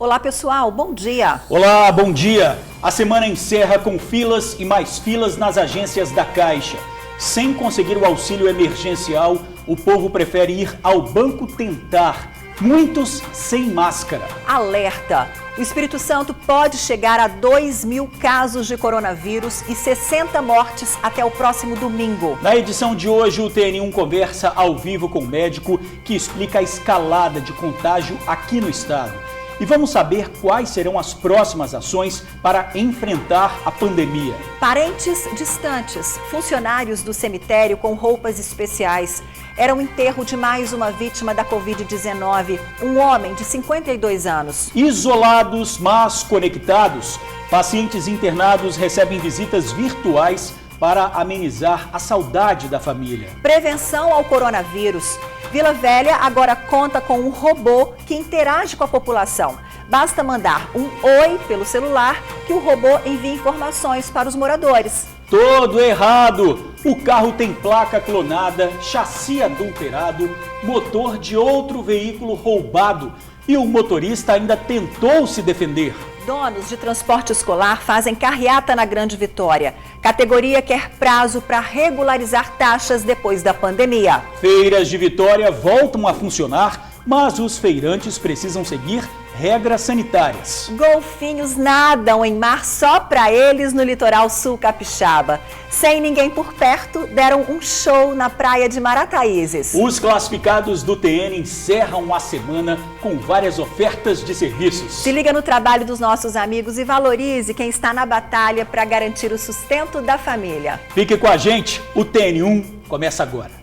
Olá pessoal, bom dia. Olá, bom dia. A semana encerra com filas e mais filas nas agências da Caixa. Sem conseguir o auxílio emergencial, o povo prefere ir ao banco tentar. Muitos sem máscara. Alerta! O Espírito Santo pode chegar a 2.000 casos de coronavírus e 60 mortes até o próximo domingo. Na edição de hoje, o TN1 conversa ao vivo com um médico que explica a escalada de contágio aqui no estado. E vamos saber quais serão as próximas ações para enfrentar a pandemia. Parentes distantes, funcionários do cemitério com roupas especiais. Era um enterro de mais uma vítima da Covid-19, um homem de 52 anos. Isolados, mas conectados, pacientes internados recebem visitas virtuais para amenizar a saudade da família. Prevenção ao coronavírus. Vila Velha agora conta com um robô que interage com a população. Basta mandar um oi pelo celular que o robô envia informações para os moradores. Todo errado! O carro tem placa clonada, chassi adulterado, motor de outro veículo roubado e o motorista ainda tentou se defender. Donos de transporte escolar fazem carreata na Grande Vitória. Categoria quer prazo para regularizar taxas depois da pandemia. Feiras de Vitória voltam a funcionar, mas os feirantes precisam seguir regras sanitárias. Golfinhos nadam em mar só para eles no litoral sul capixaba. Sem ninguém por perto, deram um show na praia de Marataízes. Os classificados do TN encerram a semana com várias ofertas de serviços. Se liga no trabalho dos nossos amigos e valorize quem está na batalha para garantir o sustento da família. Fique com a gente, o TN1 começa agora.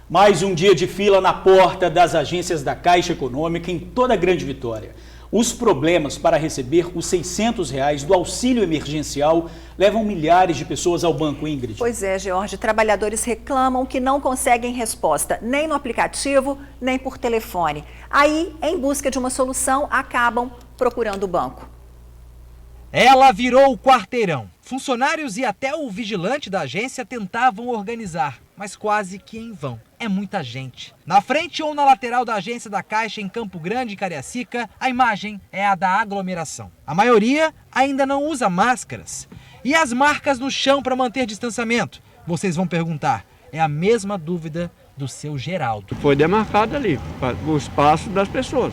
Mais um dia de fila na porta das agências da Caixa Econômica em toda a Grande Vitória. Os problemas para receber os R$600 do auxílio emergencial levam milhares de pessoas ao banco, Ingrid. Pois é, George. Trabalhadores reclamam que não conseguem resposta nem no aplicativo, nem por telefone. Aí, em busca de uma solução, acabam procurando o banco. Ela virou o quarteirão. Funcionários e até o vigilante da agência tentavam organizar, mas quase que em vão. É muita gente. Na frente ou na lateral da agência da Caixa em Campo Grande e Cariacica, a imagem é a da aglomeração. A maioria ainda não usa máscaras. E as marcas no chão para manter distanciamento? Vocês vão perguntar. É a mesma dúvida do seu Geraldo. Foi demarcado ali, o espaço das pessoas.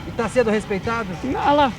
E está sendo respeitado? Ah lá,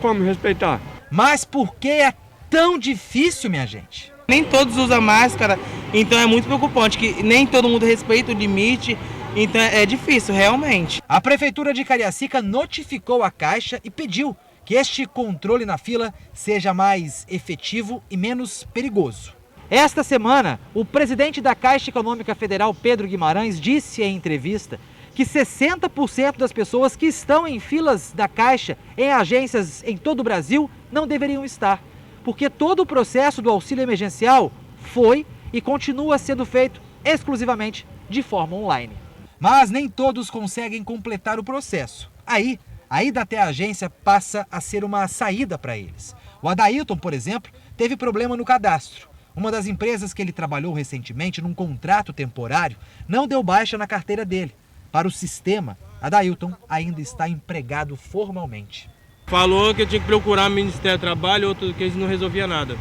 como respeitar? Mas por que é tão difícil, minha gente? Nem todos usam máscara, então é muito preocupante que nem todo mundo respeita o limite, então é difícil, realmente. A Prefeitura de Cariacica notificou a Caixa e pediu que este controle na fila seja mais efetivo e menos perigoso. Esta semana, o presidente da Caixa Econômica Federal, Pedro Guimarães, disse em entrevista que 60% das pessoas que estão em filas da Caixa em agências em todo o Brasil não deveriam estar, porque todo o processo do auxílio emergencial foi e continua sendo feito exclusivamente de forma online. Mas nem todos conseguem completar o processo. Aí, a ida até a agência passa a ser uma saída para eles. O Adailton, por exemplo, teve problema no cadastro. Uma das empresas que ele trabalhou recentemente num contrato temporário não deu baixa na carteira dele. Para o sistema, Adailton ainda está empregado formalmente. Falou que eu tinha que procurar o Ministério do Trabalho, outro que eles não resolviam nada.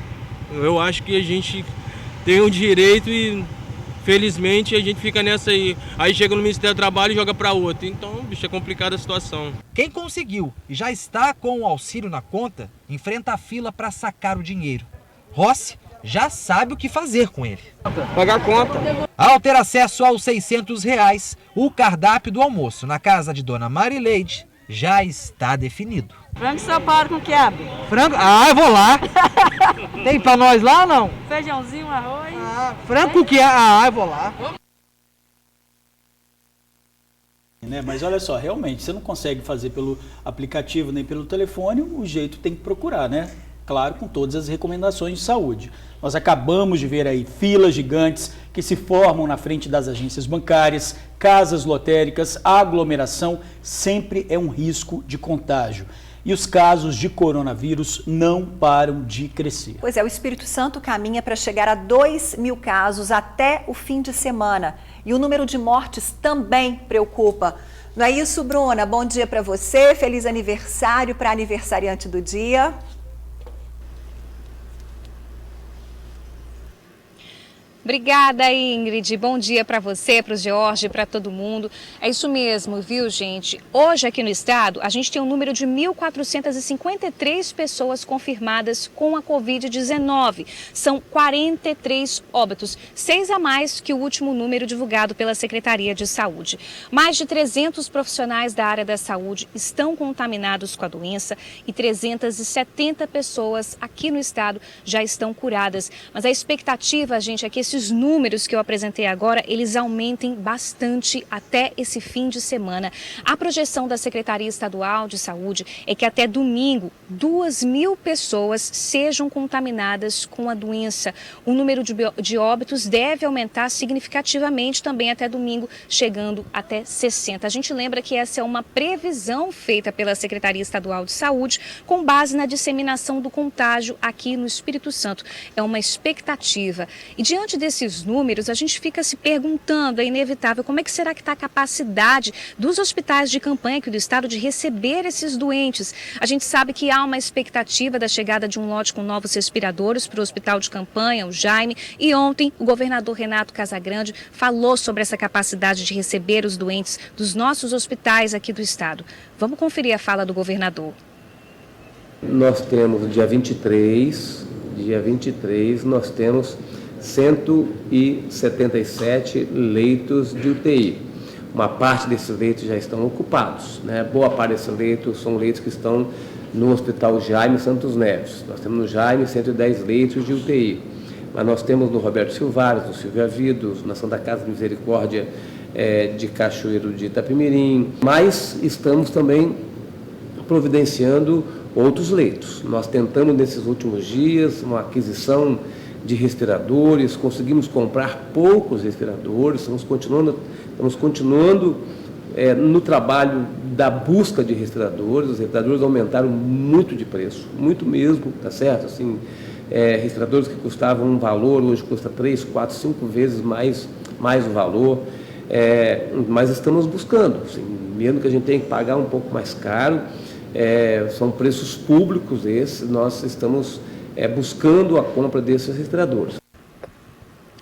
Eu acho que a gente tem um direito e, felizmente, a gente fica nessa aí. Aí chega no Ministério do Trabalho e joga para outro. Então, bicho, é complicada a situação. Quem conseguiu e já está com o auxílio na conta, enfrenta a fila para sacar o dinheiro. Rossi já sabe o que fazer com ele. Pagar a conta. Ao ter acesso aos R$600, o cardápio do almoço na casa de Dona Marileide já está definido. Frango ensopado com quiabo. Frango? Ah, eu vou lá. Tem pra nós lá ou não? Feijãozinho, arroz. Frango com quiabo. Ah, eu vou lá. Mas olha só, realmente, você não consegue fazer pelo aplicativo nem pelo telefone, o jeito tem que procurar, né? claro, com todas as recomendações de saúde. Nós acabamos de ver aí filas gigantes que se formam na frente das agências bancárias, casas lotéricas, a aglomeração sempre é um risco de contágio. E os casos de coronavírus não param de crescer. Pois é, o Espírito Santo caminha para chegar a 2.000 casos até o fim de semana. E o número de mortes também preocupa. Não é isso, Bruna? Bom dia para você, feliz aniversário para a aniversariante do dia. Obrigada, Ingrid. Bom dia para você, para o George, para todo mundo. É isso mesmo, viu, gente? Hoje aqui no estado, a gente tem um número de 1.453 pessoas confirmadas com a Covid-19. São 43 óbitos, 6 a mais que o último número divulgado pela Secretaria de Saúde. Mais de 300 profissionais da área da saúde estão contaminados com a doença e 370 pessoas aqui no estado já estão curadas. Mas a expectativa, gente, é que esses números que eu apresentei agora, eles aumentem bastante até esse fim de semana. A projeção da Secretaria Estadual de Saúde é que até domingo, 2.000 pessoas sejam contaminadas com a doença. O número de óbitos deve aumentar significativamente também até domingo, chegando até 60. A gente lembra que essa é uma previsão feita pela Secretaria Estadual de Saúde com base na disseminação do contágio aqui no Espírito Santo. É uma expectativa. E diante desses números, a gente fica se perguntando, é inevitável, como é que será que está a capacidade dos hospitais de campanha aqui do estado de receber esses doentes? A gente sabe que há uma expectativa da chegada de um lote com novos respiradores para o hospital de campanha, o Jaime, e ontem o governador Renato Casagrande falou sobre essa capacidade de receber os doentes dos nossos hospitais aqui do estado. Vamos conferir a fala do governador. Nós temos dia 23, nós temos 177 leitos de UTI. Uma parte desses leitos já estão ocupados, né? Boa parte desses leitos são leitos que estão no Hospital Jaime Santos Neves. Nós temos no Jaime 110 leitos de UTI, mas nós temos no Roberto Silvares, no Silvia Vidos, na Santa Casa de Misericórdia de Cachoeiro de Itapemirim, mas estamos também providenciando outros leitos. Nós tentamos nesses últimos dias uma aquisição de respiradores, conseguimos comprar poucos respiradores, estamos continuando no trabalho da busca de respiradores. Os respiradores aumentaram muito de preço, muito mesmo, tá certo? Assim, respiradores que custavam um valor, hoje custa 3, 4, 5 vezes mais o valor, mas estamos buscando, assim, mesmo que a gente tenha que pagar um pouco mais caro, são preços públicos esses, nós estamos buscando a compra desses respiradores.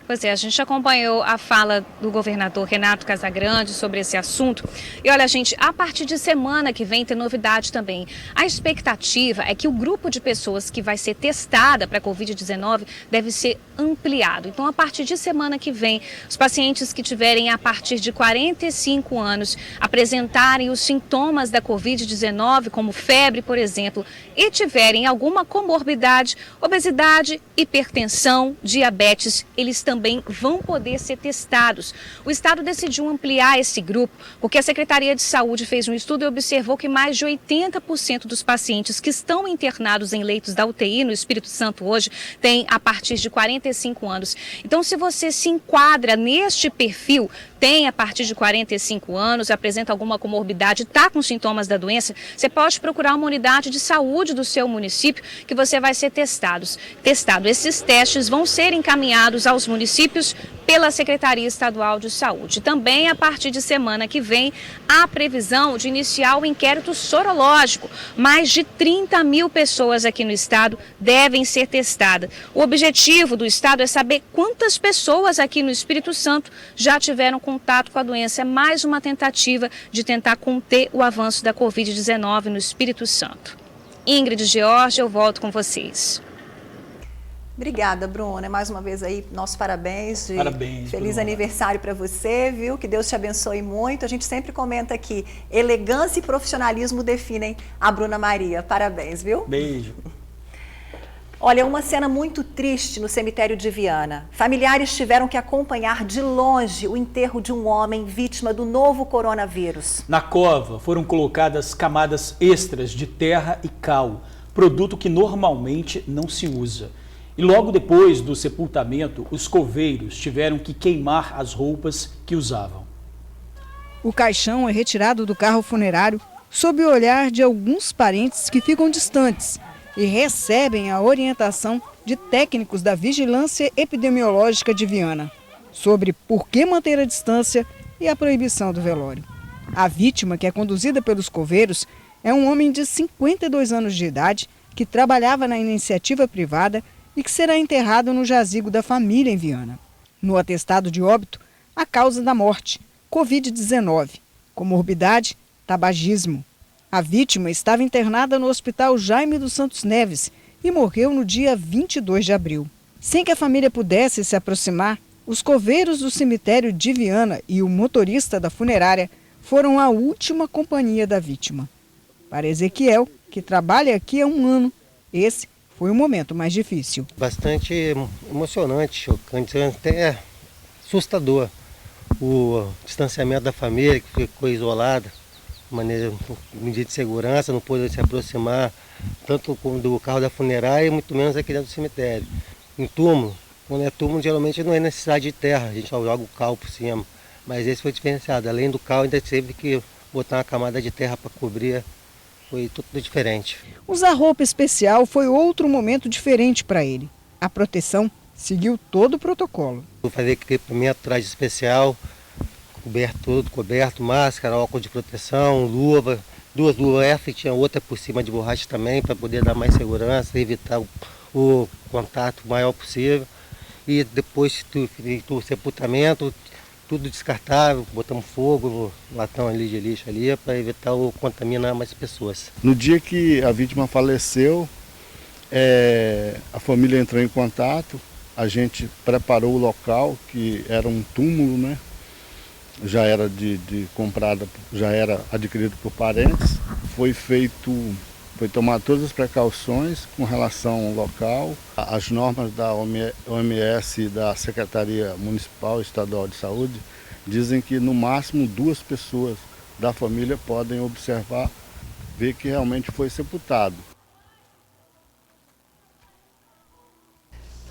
Pois é, a gente acompanhou a fala do governador Renato Casagrande sobre esse assunto. E olha, gente, a partir de semana que vem tem novidade também. A expectativa é que o grupo de pessoas que vai ser testada para a Covid-19 deve ser ampliado. Então, a partir de semana que vem, os pacientes que tiverem a partir de 45 anos apresentarem os sintomas da Covid-19, como febre, por exemplo, e tiverem alguma comorbidade, obesidade, hipertensão, diabetes, eles também vão poder ser testados. O estado decidiu ampliar esse grupo porque a Secretaria de Saúde fez um estudo e observou que mais de 80% dos pacientes que estão internados em leitos da UTI no Espírito Santo hoje têm a partir de 45 anos. Então, se você se enquadra neste perfil, tem a partir de 45 anos, apresenta alguma comorbidade, está com sintomas da doença, você pode procurar uma unidade de saúde do seu município que você vai ser testado. Esses testes vão ser encaminhados aos municípios pela Secretaria Estadual de Saúde. Também, a partir de semana que vem, há previsão de iniciar o inquérito sorológico. Mais de 30.000 pessoas aqui no estado devem ser testadas. O objetivo do estado é saber quantas pessoas aqui no Espírito Santo já tiveram contato com a doença. É mais uma tentativa de tentar conter o avanço da Covid-19 no Espírito Santo. Ingrid e George, eu volto com vocês. Obrigada, Bruna. Mais uma vez aí, nossos parabéns. Parabéns, feliz Bruna. Aniversário para você, viu? Que Deus te abençoe muito. A gente sempre comenta aqui, elegância e profissionalismo definem a Bruna Maria. Parabéns, viu? Beijo. Olha, uma cena muito triste no cemitério de Viana. Familiares tiveram que acompanhar de longe o enterro de um homem vítima do novo coronavírus. Na cova foram colocadas camadas extras de terra e cal. produto que normalmente não se usa. E logo depois do sepultamento, os coveiros tiveram que queimar as roupas que usavam. O caixão é retirado do carro funerário sob o olhar de alguns parentes que ficam distantes e recebem a orientação de técnicos da Vigilância Epidemiológica de Viana sobre por que manter a distância e a proibição do velório. A vítima, que é conduzida pelos coveiros, é um homem de 52 anos de idade que trabalhava na iniciativa privada e que será enterrado no jazigo da família em Viana. No atestado de óbito, a causa da morte, Covid-19, comorbidade, tabagismo. A vítima estava internada no Hospital Jaime dos Santos Neves e morreu no dia 22 de abril. Sem que a família pudesse se aproximar, os coveiros do cemitério de Viana e o motorista da funerária foram a última companhia da vítima. Para Ezequiel, que trabalha aqui há um ano, esse foi o momento mais difícil. Bastante emocionante, chocante, até assustador. O distanciamento da família, que ficou isolada, medida de segurança, não pôde se aproximar tanto do carro da funerária, muito menos aqui dentro do cemitério. Em túmulo, quando é túmulo, geralmente não é necessidade de terra, a gente só joga o cal por cima. Mas esse foi diferenciado, além do cal, ainda teve que botar uma camada de terra para cobrir, foi tudo diferente. Usar roupa especial foi outro momento diferente para ele. A proteção seguiu todo o protocolo. Vou fazer equipamento, traje especial, coberto, máscara, óculos de proteção, luva, 2 luvas F, tinha outra por cima de borracha também, para poder dar mais segurança, evitar o contato maior possível. E depois do sepultamento, tudo descartável, botamos fogo, latão ali de lixo ali, para evitar o contaminar mais pessoas. No dia que a vítima faleceu, a família entrou em contato, a gente preparou o local, que era um túmulo, né? Já era comprada, já era adquirido por parentes. Foi tomar todas as precauções com relação ao local. As normas da OMS e da Secretaria Municipal e Estadual de Saúde dizem que no máximo 2 pessoas da família podem observar, ver que realmente foi sepultado.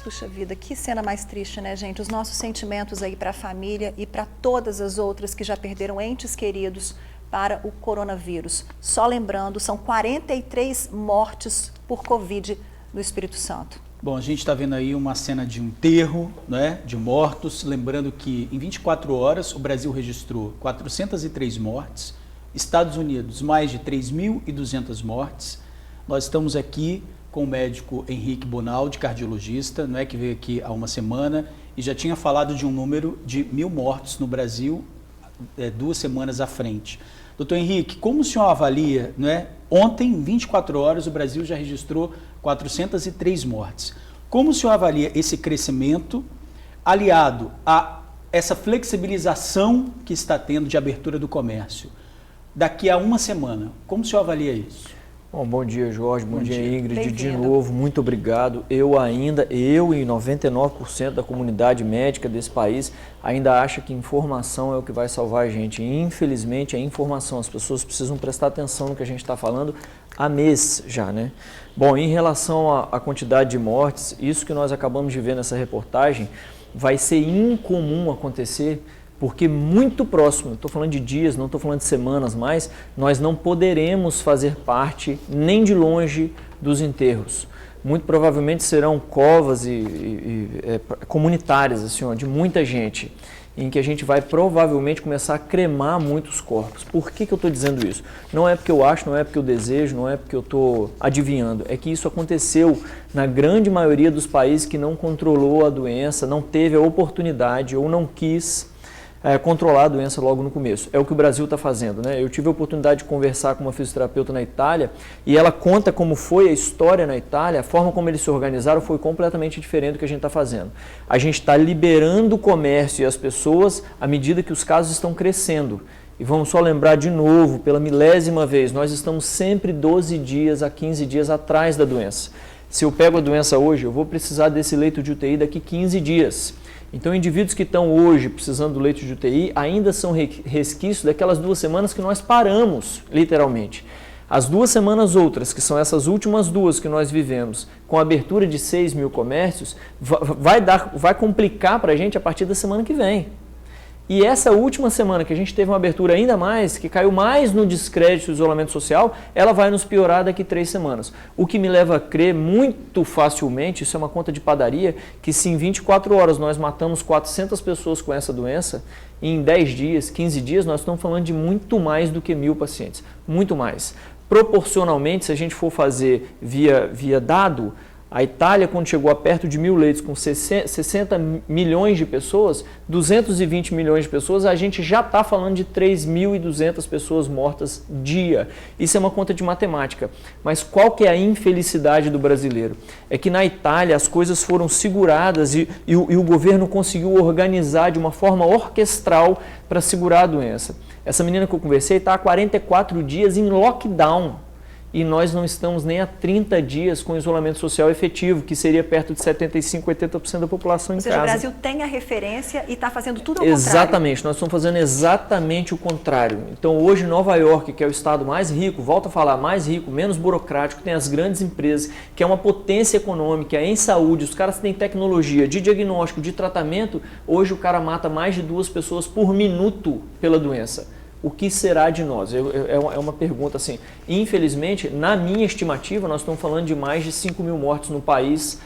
Puxa vida, que cena mais triste, né, gente? Os nossos sentimentos aí para a família e para todas as outras que já perderam entes queridos para o coronavírus. Só lembrando, são 43 mortes por Covid no Espírito Santo. Bom, a gente está vendo aí uma cena de um enterro, né, de mortos. Lembrando que em 24 horas o Brasil registrou 403 mortes, Estados Unidos mais de 3.200 mortes. Nós estamos aqui com o médico Henrique Bonaldi, cardiologista, não é, que veio aqui há uma semana e já tinha falado de um número de 1.000 mortos no Brasil 2 semanas à frente. Doutor Henrique, como o senhor avalia, não é? Ontem, em 24 horas, o Brasil já registrou 403 mortes. Como o senhor avalia esse crescimento aliado a essa flexibilização que está tendo de abertura do comércio? Daqui a uma semana, como o senhor avalia isso? Bom dia, Jorge. Bom dia, Ingrid. De novo, muito obrigado. Eu e 99% da comunidade médica desse país ainda acha que informação é o que vai salvar a gente. E, infelizmente, é informação. As pessoas precisam prestar atenção no que a gente está falando há mês já, né? Bom, em relação à quantidade de mortes, isso que nós acabamos de ver nessa reportagem vai ser incomum acontecer, porque muito próximo, estou falando de dias, não estou falando de semanas mais, nós não poderemos fazer parte nem de longe dos enterros. Muito provavelmente serão covas comunitárias, assim, ó, de muita gente, em que a gente vai provavelmente começar a cremar muitos corpos. Por que eu estou dizendo isso? Não é porque eu acho, não é porque eu desejo, não é porque eu estou adivinhando. É que isso aconteceu na grande maioria dos países que não controlou a doença, não teve a oportunidade ou não quis controlar a doença logo no começo. É o que o Brasil está fazendo, né? Eu tive a oportunidade de conversar com uma fisioterapeuta na Itália e ela conta como foi a história na Itália, a forma como eles se organizaram foi completamente diferente do que a gente está fazendo. A gente está liberando o comércio e as pessoas à medida que os casos estão crescendo. E vamos só lembrar de novo, pela 1000ª vez, nós estamos sempre 12 dias a 15 dias atrás da doença. Se eu pego a doença hoje, eu vou precisar desse leito de UTI daqui 15 dias. Então, indivíduos que estão hoje precisando do leito de UTI ainda são resquícios daquelas 2 semanas que nós paramos, literalmente. As 2 semanas outras, que são essas últimas 2 que nós vivemos, com a abertura de 6 mil comércios, vai complicar para a gente a partir da semana que vem. E essa última semana que a gente teve uma abertura ainda mais, que caiu mais no descrédito do isolamento social, ela vai nos piorar daqui 3 semanas. O que me leva a crer muito facilmente, isso é uma conta de padaria, que se em 24 horas nós matamos 400 pessoas com essa doença, em 10 dias, 15 dias, nós estamos falando de muito mais do que 1.000 pacientes. Muito mais. Proporcionalmente, se a gente for fazer via dado, a Itália, quando chegou a perto de 1.000 leitos com 60 milhões de pessoas, 220 milhões de pessoas, a gente já está falando de 3.200 pessoas mortas dia. Isso é uma conta de matemática. Mas qual que é a infelicidade do brasileiro? É que na Itália as coisas foram seguradas e o governo conseguiu organizar de uma forma orquestral para segurar a doença. Essa menina que eu conversei está há 44 dias em lockdown. E nós não estamos nem há 30 dias com isolamento social efetivo, que seria perto de 75%, 80% da população em casa. Ou seja, o Brasil tem a referência e está fazendo tudo ao Exatamente, contrário. nós estamos fazendo exatamente o contrário. Então hoje Nova York, que é o estado mais rico, volto a falar, mais rico, menos burocrático, tem as grandes empresas, que é uma potência econômica em saúde, os caras têm tecnologia de diagnóstico, de tratamento, hoje o cara mata mais de 2 pessoas por minuto pela doença. O que será de nós? É uma pergunta assim. Infelizmente, na minha estimativa, nós estamos falando de mais de 5.000 mortes no país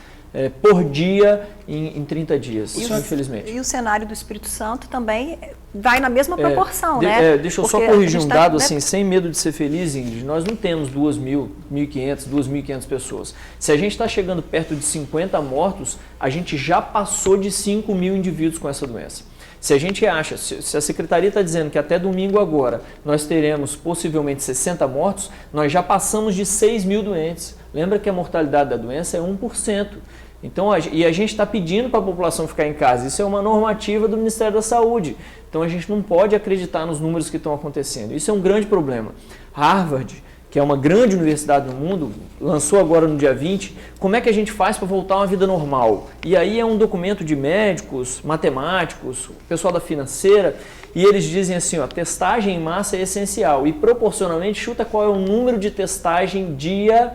por dia em 30 dias, infelizmente. E o cenário do Espírito Santo também vai na mesma proporção, né? Deixa eu só corrigir um dado, assim, sem medo de ser feliz, Ingrid, nós não temos 2.000, 1.500, 2.500 pessoas. Se a gente está chegando perto de 50 mortos, a gente já passou de 5.000 indivíduos com essa doença. Se a gente acha, se a Secretaria está dizendo que até domingo agora nós teremos possivelmente 60 mortos, nós já passamos de 6.000 doentes. Lembra que a mortalidade da doença é 1%. Então, a gente está pedindo para a população ficar em casa. Isso é uma normativa do Ministério da Saúde. Então a gente não pode acreditar nos números que estão acontecendo. Isso é um grande problema. Harvard, que é uma grande universidade no mundo, lançou agora no dia 20, como é que a gente faz para voltar a uma vida normal? E aí é um documento de médicos, matemáticos, pessoal da financeira, e eles dizem assim, ó, testagem em massa é essencial, e proporcionalmente chuta qual é o número de testagem dia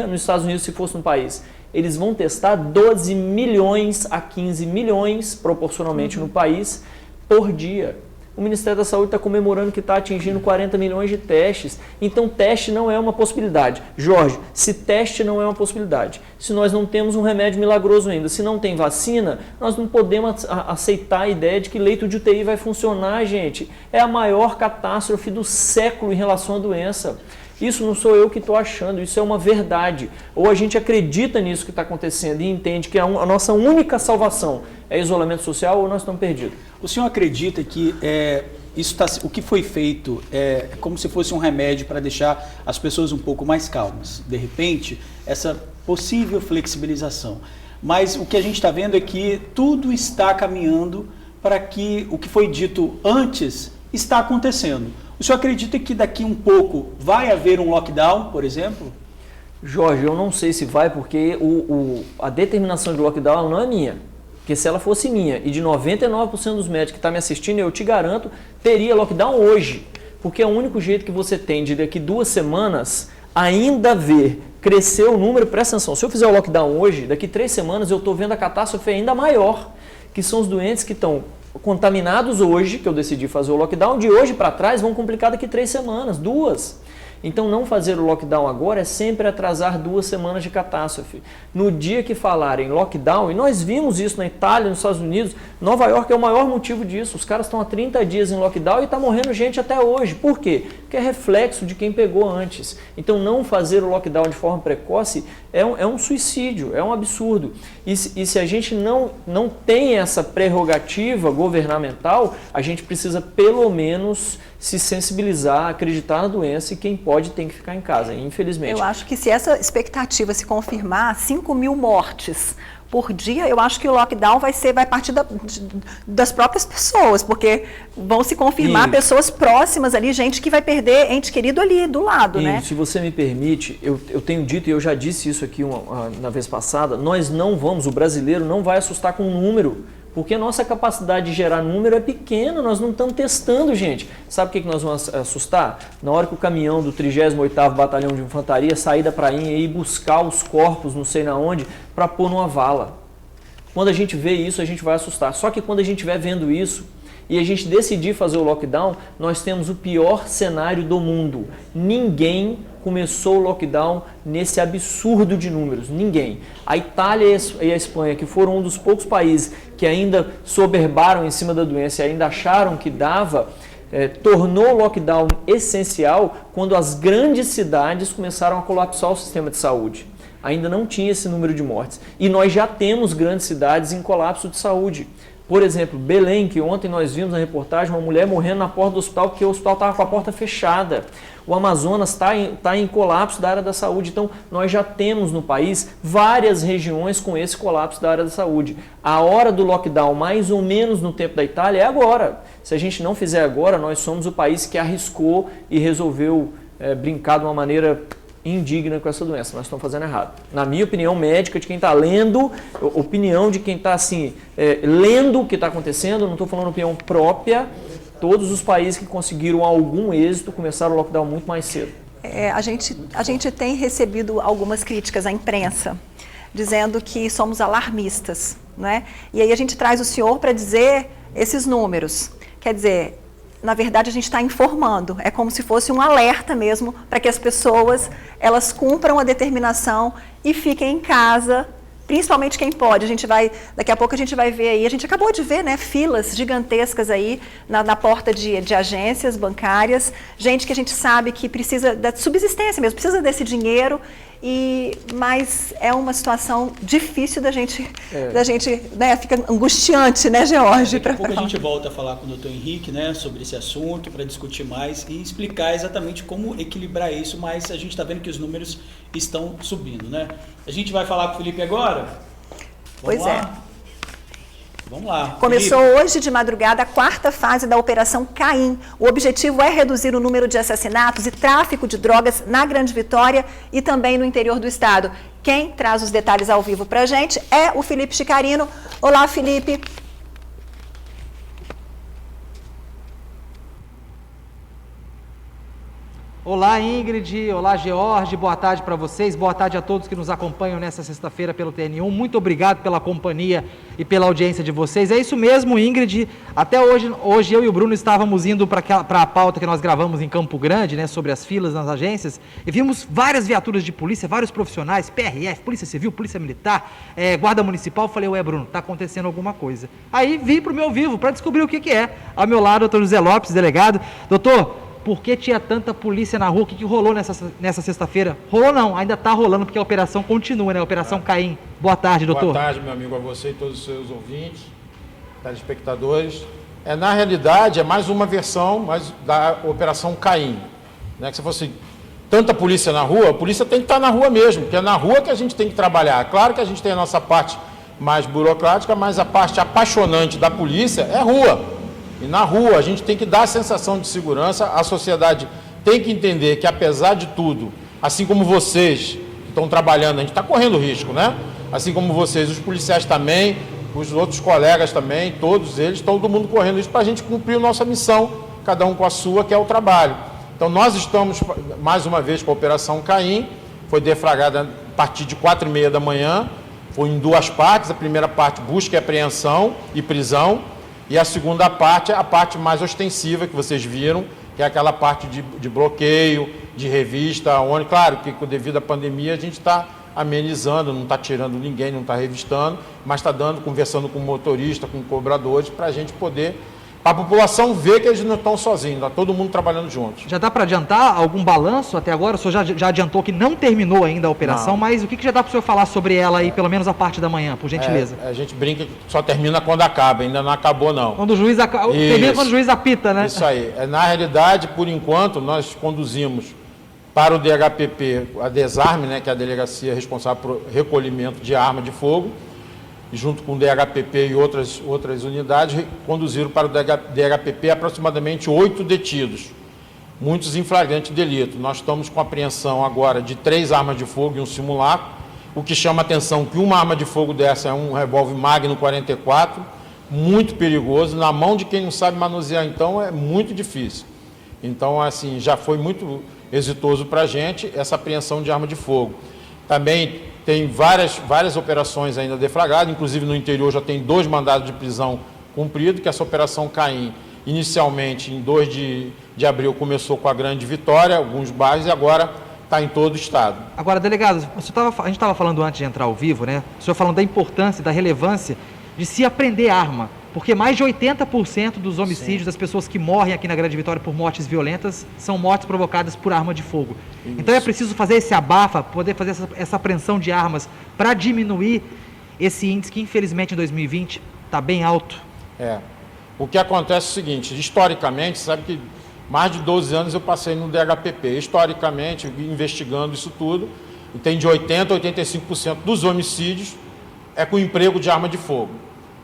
nos Estados Unidos se fosse no país. Eles vão testar 12 milhões a 15 milhões, proporcionalmente no país, por dia. O Ministério da Saúde está comemorando que está atingindo 40 milhões de testes. Então, teste não é uma possibilidade. Jorge, se teste não é uma possibilidade, se nós não temos um remédio milagroso ainda, se não tem vacina, nós não podemos aceitar a ideia de que leito de UTI vai funcionar, gente. É a maior catástrofe do século em relação à doença. Isso não sou eu que estou achando, isso é uma verdade. Ou a gente acredita nisso que está acontecendo e entende que a nossa única salvação é isolamento social, ou nós estamos perdidos. O senhor acredita que o que foi feito é como se fosse um remédio para deixar as pessoas um pouco mais calmas? De repente, essa possível flexibilização. Mas o que a gente está vendo é que tudo está caminhando para que o que foi dito antes está acontecendo. O senhor acredita que daqui um pouco vai haver um lockdown, por exemplo? Jorge, eu não sei se vai, porque a determinação de lockdown não é minha. Porque se ela fosse minha e de 99% dos médicos que estão me assistindo, eu te garanto, teria lockdown hoje. Porque é o único jeito que você tem de daqui 2 semanas ainda ver crescer o número, presta atenção, se eu fizer o lockdown hoje, daqui 3 semanas eu estou vendo a catástrofe ainda maior, que são os doentes que estão contaminados hoje, que eu decidi fazer o lockdown, de hoje para trás vão complicar daqui 3 semanas, 2. Então não fazer o lockdown agora é sempre atrasar 2 semanas de catástrofe. No dia que falarem lockdown, e nós vimos isso na Itália, nos Estados Unidos, Nova York é o maior motivo disso. Os caras estão há 30 dias em lockdown e está morrendo gente até hoje. Por quê? Porque é reflexo de quem pegou antes. Então não fazer o lockdown de forma precoce é um suicídio, é um absurdo. E se a gente não tem essa prerrogativa governamental, a gente precisa pelo menos se sensibilizar, acreditar na doença, e quem pode tem que ficar em casa, infelizmente. Eu acho que se essa expectativa se confirmar, 5.000 mortes por dia, eu acho que o lockdown vai partir das próprias pessoas, porque vão se confirmar pessoas próximas ali, gente que vai perder ente querido ali do lado, né? Se você me permite, eu tenho dito, e eu já disse isso aqui na vez passada, nós não vamos, o brasileiro não vai assustar com um número, Porque a nossa capacidade de gerar número é pequena, nós não estamos testando, gente. Sabe o que nós vamos assustar? Na hora que o caminhão do 38º Batalhão de Infantaria sair da prainha e ir buscar os corpos, não sei na onde, para pôr numa vala. Quando a gente vê isso, a gente vai assustar. Só que quando a gente estiver vendo isso e a gente decidir fazer o lockdown, nós temos o pior cenário do mundo. Ninguém começou o lockdown nesse absurdo de números, ninguém. A Itália e a Espanha, que foram um dos poucos países que ainda soberbaram em cima da doença e ainda acharam que dava, tornou o lockdown essencial quando as grandes cidades começaram a colapsar o sistema de saúde. Ainda não tinha esse número de mortes. E nós já temos grandes cidades em colapso de saúde. Por exemplo, Belém, que ontem nós vimos na reportagem, uma mulher morrendo na porta do hospital porque o hospital estava com a porta fechada. O Amazonas está em colapso da área da saúde. Então, nós já temos no país várias regiões com esse colapso da área da saúde. A hora do lockdown, mais ou menos no tempo da Itália, é agora. Se a gente não fizer agora, nós somos o país que arriscou e resolveu brincar de uma maneira indigna com essa doença. Nós estamos fazendo errado. Na minha opinião médica, de quem está lendo, opinião de quem está assim, lendo o que está acontecendo, não estou falando opinião própria, todos os países que conseguiram algum êxito começaram o lockdown muito mais cedo. A gente tem recebido algumas críticas à imprensa, dizendo que somos alarmistas, né? E aí a gente traz o senhor para dizer esses números. Quer dizer, na verdade a gente está informando, é como se fosse um alerta mesmo para que as pessoas elas cumpram a determinação e fiquem em casa, principalmente quem pode. Daqui a pouco a gente vai ver aí, a gente acabou de ver, né, filas gigantescas aí na porta de agências bancárias, gente que a gente sabe que precisa da subsistência mesmo, precisa desse dinheiro, mas é uma situação difícil da gente, né, fica angustiante, né, George? Daqui a pouco a gente volta a falar com o Dr. Henrique, né, sobre esse assunto, para discutir mais e explicar exatamente como equilibrar isso, mas a gente está vendo que os números estão subindo, né? A gente vai falar com o Felipe agora? Pois é. Vamos lá. Começou Felipe. hoje de madrugada a 4ª fase da Operação Caim. O objetivo é reduzir o número de assassinatos e tráfico de drogas na Grande Vitória e também no interior do estado. Quem traz os detalhes ao vivo para a gente é o Felipe Chicarino. Olá, Felipe. Olá, Ingrid. Olá, George. Boa tarde para vocês. Boa tarde a todos que nos acompanham nessa sexta-feira pelo TN1. Muito obrigado pela companhia e pela audiência de vocês. É isso mesmo, Ingrid. Até hoje eu e o Bruno estávamos indo para a pauta que nós gravamos em Campo Grande, né, sobre as filas nas agências, e vimos várias viaturas de polícia, vários profissionais, PRF, Polícia Civil, Polícia Militar, Guarda Municipal. Falei, ué, Bruno, está acontecendo alguma coisa. Aí vim para o meu vivo para descobrir o que é. Ao meu lado, doutor José Lopes, delegado. Doutor, por que tinha tanta polícia na rua? O que rolou nessa sexta-feira? Rolou não, ainda está rolando porque a operação continua, né? A Operação Caim. Boa tarde, doutor. Boa tarde, meu amigo, a você e todos os seus ouvintes, telespectadores. Na realidade, é mais uma versão da Operação Caim. Né? Que se fosse tanta polícia na rua, a polícia tem que estar na rua mesmo, porque é na rua que a gente tem que trabalhar. Claro que a gente tem a nossa parte mais burocrática, mas a parte apaixonante da polícia é rua. E na rua a gente tem que dar a sensação de segurança, a sociedade tem que entender que apesar de tudo, assim como vocês que estão trabalhando, a gente está correndo risco, né? Assim como vocês, os policiais também, os outros colegas também, todos eles, todo mundo correndo risco para a gente cumprir a nossa missão, cada um com a sua, que é o trabalho. Então nós estamos mais uma vez com a Operação Caim, foi deflagrada a partir de 4h30 da manhã, foi em 2 partes, a primeira parte busca e apreensão e prisão, e a segunda parte é a parte mais ostensiva que vocês viram, que é aquela parte de bloqueio, de revista, onde, claro, que devido à pandemia a gente está amenizando, não está tirando ninguém, não está revistando, mas está conversando com o motorista, com cobradores, para a gente poder, para a população ver que eles não estão sozinhos, está todo mundo trabalhando juntos. Já dá para adiantar algum balanço até agora? O senhor já adiantou que não terminou ainda a operação, mas o que já dá para o senhor falar sobre ela aí, pelo menos a parte da manhã, por gentileza? A gente brinca que só termina quando acaba, ainda não acabou não. Quando o juiz termina quando o juiz apita, né? Isso aí. Na realidade, por enquanto, nós conduzimos para o DHPP a Desarme, né, que é a delegacia responsável por recolhimento de arma de fogo, junto com o DHPP e outras unidades, conduziram para o DHPP aproximadamente 8 detidos, muitos em flagrante delito. Nós estamos com apreensão agora de 3 armas de fogo e um simulacro. O que chama a atenção é que uma arma de fogo dessa é um revólver Magnum 44, muito perigoso. Na mão de quem não sabe manusear, então, é muito difícil. Então, assim, já foi muito exitoso para a gente essa apreensão de arma de fogo. Também tem várias operações ainda deflagradas, inclusive no interior já tem 2 mandados de prisão cumpridos, que essa Operação Caim, inicialmente em 2 de abril, começou com a Grande Vitória, alguns bairros, e agora está em todo o estado. Agora, delegado, a gente estava falando antes de entrar ao vivo, né? O senhor falando da importância, da relevância de se apreender arma, porque mais de 80% dos homicídios das pessoas que morrem aqui na Grande Vitória por mortes violentas são mortes provocadas por arma de fogo. Isso. Então é preciso fazer esse abafa, poder fazer essa apreensão de armas para diminuir esse índice que, infelizmente, em 2020 está bem alto. O que acontece é o seguinte, historicamente, sabe que mais de 12 anos eu passei no DHPP, historicamente, investigando isso tudo, e tem de 80% a 85% dos homicídios com emprego de arma de fogo.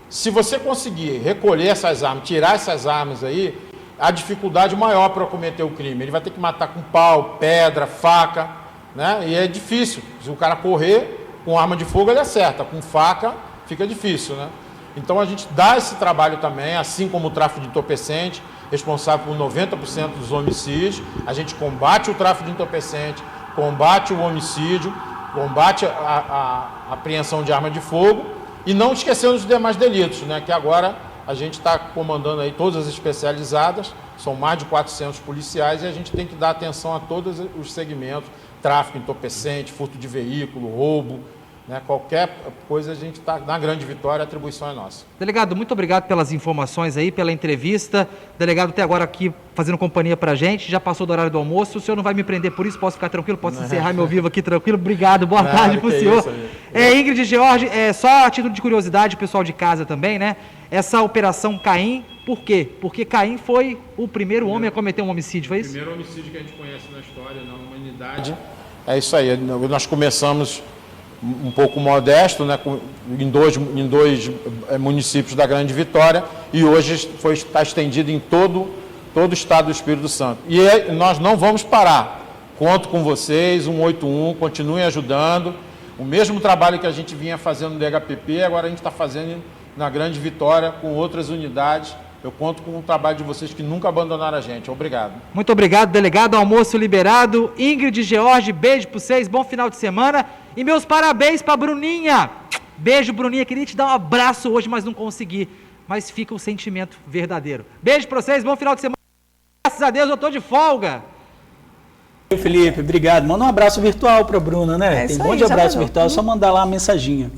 Se você conseguir recolher essas armas, tirar essas armas aí, a dificuldade maior para cometer o crime. Ele vai ter que matar com pau, pedra, faca, né? E é difícil. Se o cara correr com arma de fogo, ele acerta. Com faca, fica difícil, né? Então a gente dá esse trabalho também, assim como o tráfico de entorpecente, responsável por 90% dos homicídios. A gente combate o tráfico de entorpecente, combate o homicídio, combate a apreensão de arma de fogo e não esquecendo os demais delitos, né? Que agora a gente está comandando aí todas as especializadas, são mais de 400 policiais e a gente tem que dar atenção a todos os segmentos, tráfico entorpecente, furto de veículo, roubo, né? Qualquer coisa a gente está na Grande Vitória, a atribuição é nossa. Delegado, muito obrigado pelas informações aí, pela entrevista. Delegado até agora aqui fazendo companhia pra gente, já passou do horário do almoço, o senhor não vai me prender por isso, posso ficar tranquilo, posso encerrar meu vivo aqui tranquilo. Obrigado, boa tarde pro senhor. Ingrid e George, só a título de curiosidade, pessoal de casa também, né? Essa Operação Caim, por quê? Porque Caim foi o primeiro homem a cometer um homicídio, foi isso? O primeiro homicídio que a gente conhece na história, na humanidade. É isso aí, nós começamos um pouco modesto, né, em dois municípios da Grande Vitória, e hoje está estendido em todo o estado do Espírito Santo. E nós não vamos parar. Conto com vocês, 181, continuem ajudando. O mesmo trabalho que a gente vinha fazendo no DHPP, agora a gente está fazendo na Grande Vitória com outras unidades. Eu conto com o trabalho de vocês que nunca abandonaram a gente. Obrigado. Muito obrigado, delegado. Almoço liberado. Ingrid e George, beijo para vocês. Bom final de semana. E meus parabéns para Bruninha. Beijo, Bruninha. Queria te dar um abraço hoje, mas não consegui. Mas fica o sentimento verdadeiro. Beijo para vocês. Bom final de semana. Graças a Deus eu tô de folga. Felipe, obrigado. Manda um abraço virtual para a Bruna, né? Tem um monte de abraço virtual, é só mandar lá a mensaginha.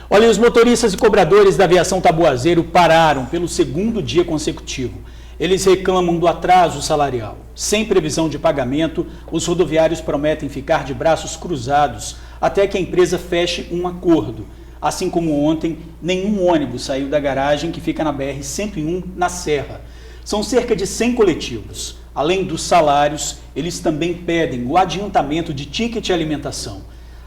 Olha, os motoristas e cobradores da aviação Taboazeiro pararam pelo segundo dia consecutivo. Eles reclamam do atraso salarial. Sem previsão de pagamento, os rodoviários prometem ficar de braços cruzados até que a empresa feche um acordo. Assim como ontem, nenhum ônibus saiu da garagem que fica na BR-101, na Serra. São cerca de 100 coletivos. Além dos salários, eles também pedem o adiantamento de ticket de alimentação.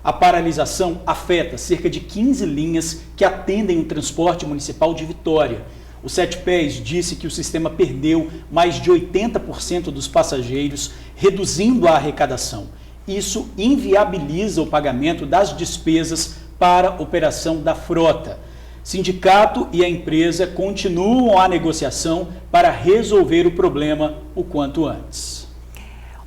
A paralisação afeta cerca de 15 linhas que atendem o transporte municipal de Vitória. O Sete Pés disse que o sistema perdeu mais de 80% dos passageiros, reduzindo a arrecadação. Isso inviabiliza o pagamento das despesas para a operação da frota. Sindicato e a empresa continuam a negociação para resolver o problema o quanto antes.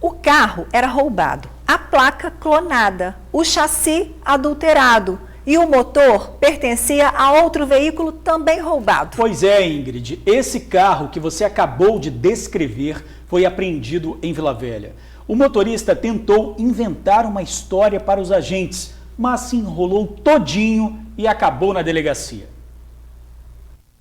O carro era roubado, a placa clonada, o chassi adulterado e o motor pertencia a outro veículo também roubado. Pois é, Ingrid, esse carro que você acabou de descrever foi apreendido em Vila Velha. O motorista tentou inventar uma história para os agentes, mas se enrolou todinho e acabou na delegacia.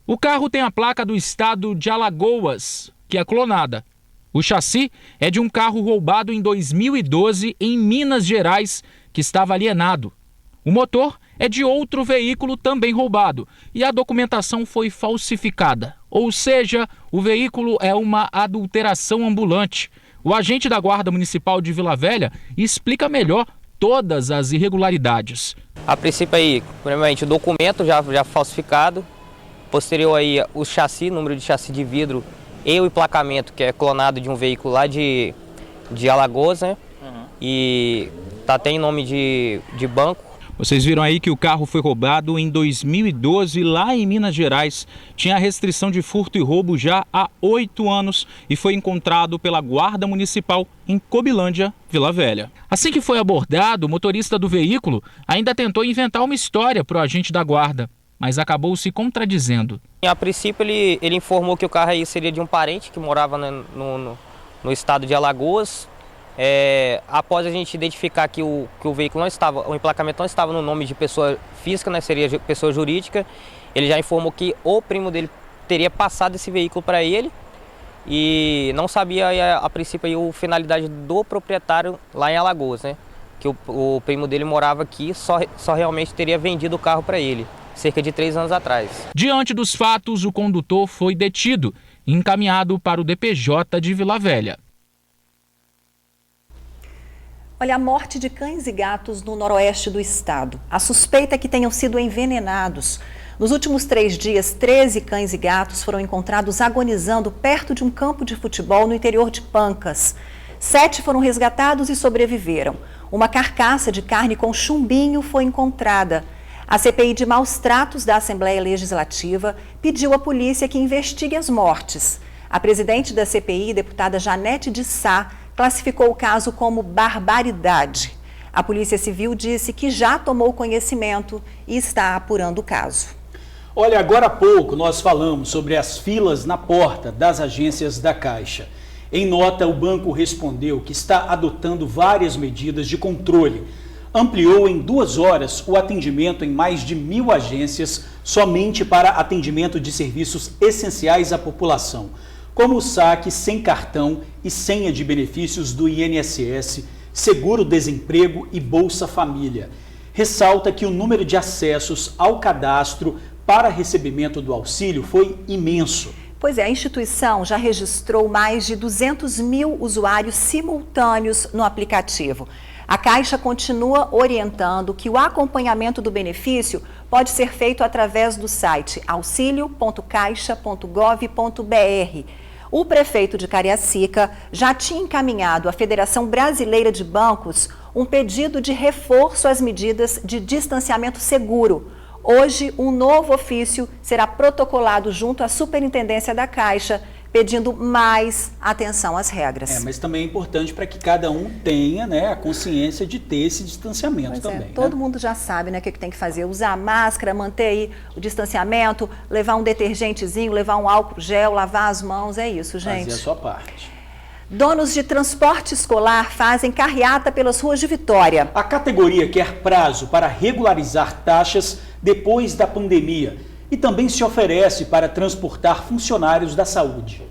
O carro tem a placa do estado de Alagoas, que é clonada. O chassi é de um carro roubado em 2012 em Minas Gerais, que estava alienado. O motor é de outro veículo também roubado e a documentação foi falsificada. Ou seja, o veículo é uma adulteração ambulante. O agente da Guarda Municipal de Vila Velha explica melhor todas as irregularidades. A princípio aí, primeiramente, o documento já falsificado. Posterior aí, o chassi, número de chassi de vidro e o emplacamento, que é clonado de um veículo lá de Alagoas, né? E tá até em nome de banco. Vocês viram aí que o carro foi roubado em 2012 lá em Minas Gerais. Tinha restrição de furto e roubo já há 8 anos e foi encontrado pela Guarda Municipal em Cobilândia, Vila Velha. Assim que foi abordado, o motorista do veículo ainda tentou inventar uma história para o agente da guarda, mas acabou se contradizendo. A princípio ele informou que o carro aí seria de um parente que morava no estado de Alagoas. Após a gente identificar que o veículo não estava, o emplacamento não estava no nome de pessoa física, né, seria de pessoa jurídica, ele já informou que o primo dele teria passado esse veículo para ele e não sabia a princípio aí, a finalidade do proprietário lá em Alagoas, né, que o primo dele morava aqui, só realmente teria vendido o carro para ele, cerca de 3 anos atrás. Diante dos fatos, o condutor foi detido e encaminhado para o DPJ de Vila Velha. Olha, a morte de cães e gatos no noroeste do estado. A suspeita é que tenham sido envenenados. Nos últimos 3 dias, 13 cães e gatos foram encontrados agonizando perto de um campo de futebol no interior de Pancas. 7 foram resgatados e sobreviveram. Uma carcaça de carne com chumbinho foi encontrada. A CPI de maus tratos da Assembleia Legislativa pediu à polícia que investigue as mortes. A presidente da CPI, deputada Janete de Sá, classificou o caso como barbaridade. A Polícia Civil disse que já tomou conhecimento e está apurando o caso. Olha, agora há pouco nós falamos sobre as filas na porta das agências da Caixa. Em nota, o banco respondeu que está adotando várias medidas de controle. Ampliou em 2 horas o atendimento em mais de 1.000 agências somente para atendimento de serviços essenciais à população, como o saque sem cartão e senha de benefícios do INSS, seguro-desemprego e Bolsa Família. Ressalta que o número de acessos ao cadastro para recebimento do auxílio foi imenso. Pois é, a instituição já registrou mais de 200 mil usuários simultâneos no aplicativo. A Caixa continua orientando que o acompanhamento do benefício pode ser feito através do site auxilio.caixa.gov.br. O prefeito de Cariacica já tinha encaminhado à Federação Brasileira de Bancos um pedido de reforço às medidas de distanciamento seguro. Hoje, um novo ofício será protocolado junto à Superintendência da Caixa, pedindo mais atenção às regras. Mas também é importante para que cada um tenha, né, a consciência de ter esse distanciamento também. Todo mundo já sabe, né, o que tem que fazer. Usar máscara, manter aí o distanciamento, levar um detergentezinho, levar um álcool gel, lavar as mãos, é isso, gente. Fazer a sua parte. Donos de transporte escolar fazem carreata pelas ruas de Vitória. A categoria quer prazo para regularizar taxas depois da pandemia e também se oferece para transportar funcionários da saúde.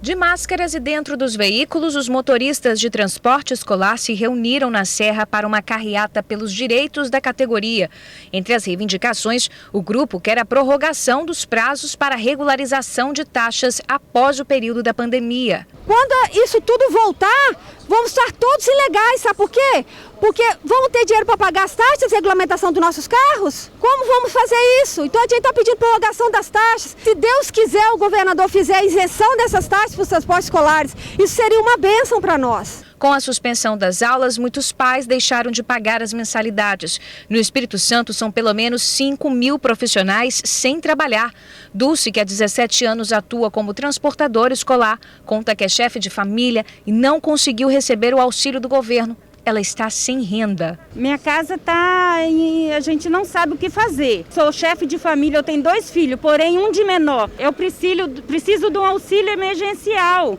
De máscaras e dentro dos veículos, os motoristas de transporte escolar se reuniram na Serra para uma carreata pelos direitos da categoria. Entre as reivindicações, o grupo quer a prorrogação dos prazos para regularização de taxas após o período da pandemia. Quando isso tudo voltar, vamos estar todos ilegais, sabe por quê? Porque vamos ter dinheiro para pagar as taxas, regulamentação dos nossos carros? Como vamos fazer isso? Então a gente está pedindo prorrogação das taxas. Se Deus quiser, o governador fizer a isenção dessas taxas para os transportes escolares, isso seria uma bênção para nós. Com a suspensão das aulas, muitos pais deixaram de pagar as mensalidades. No Espírito Santo, são pelo menos 5 mil profissionais sem trabalhar. Dulce, que há 17 anos atua como transportadora escolar, conta que é chefe de família e não conseguiu receber o auxílio do governo. Ela está sem renda. Minha casa está e a gente não sabe o que fazer. Sou chefe de família, eu tenho 2 filhos, porém um de menor. Eu preciso de um auxílio emergencial.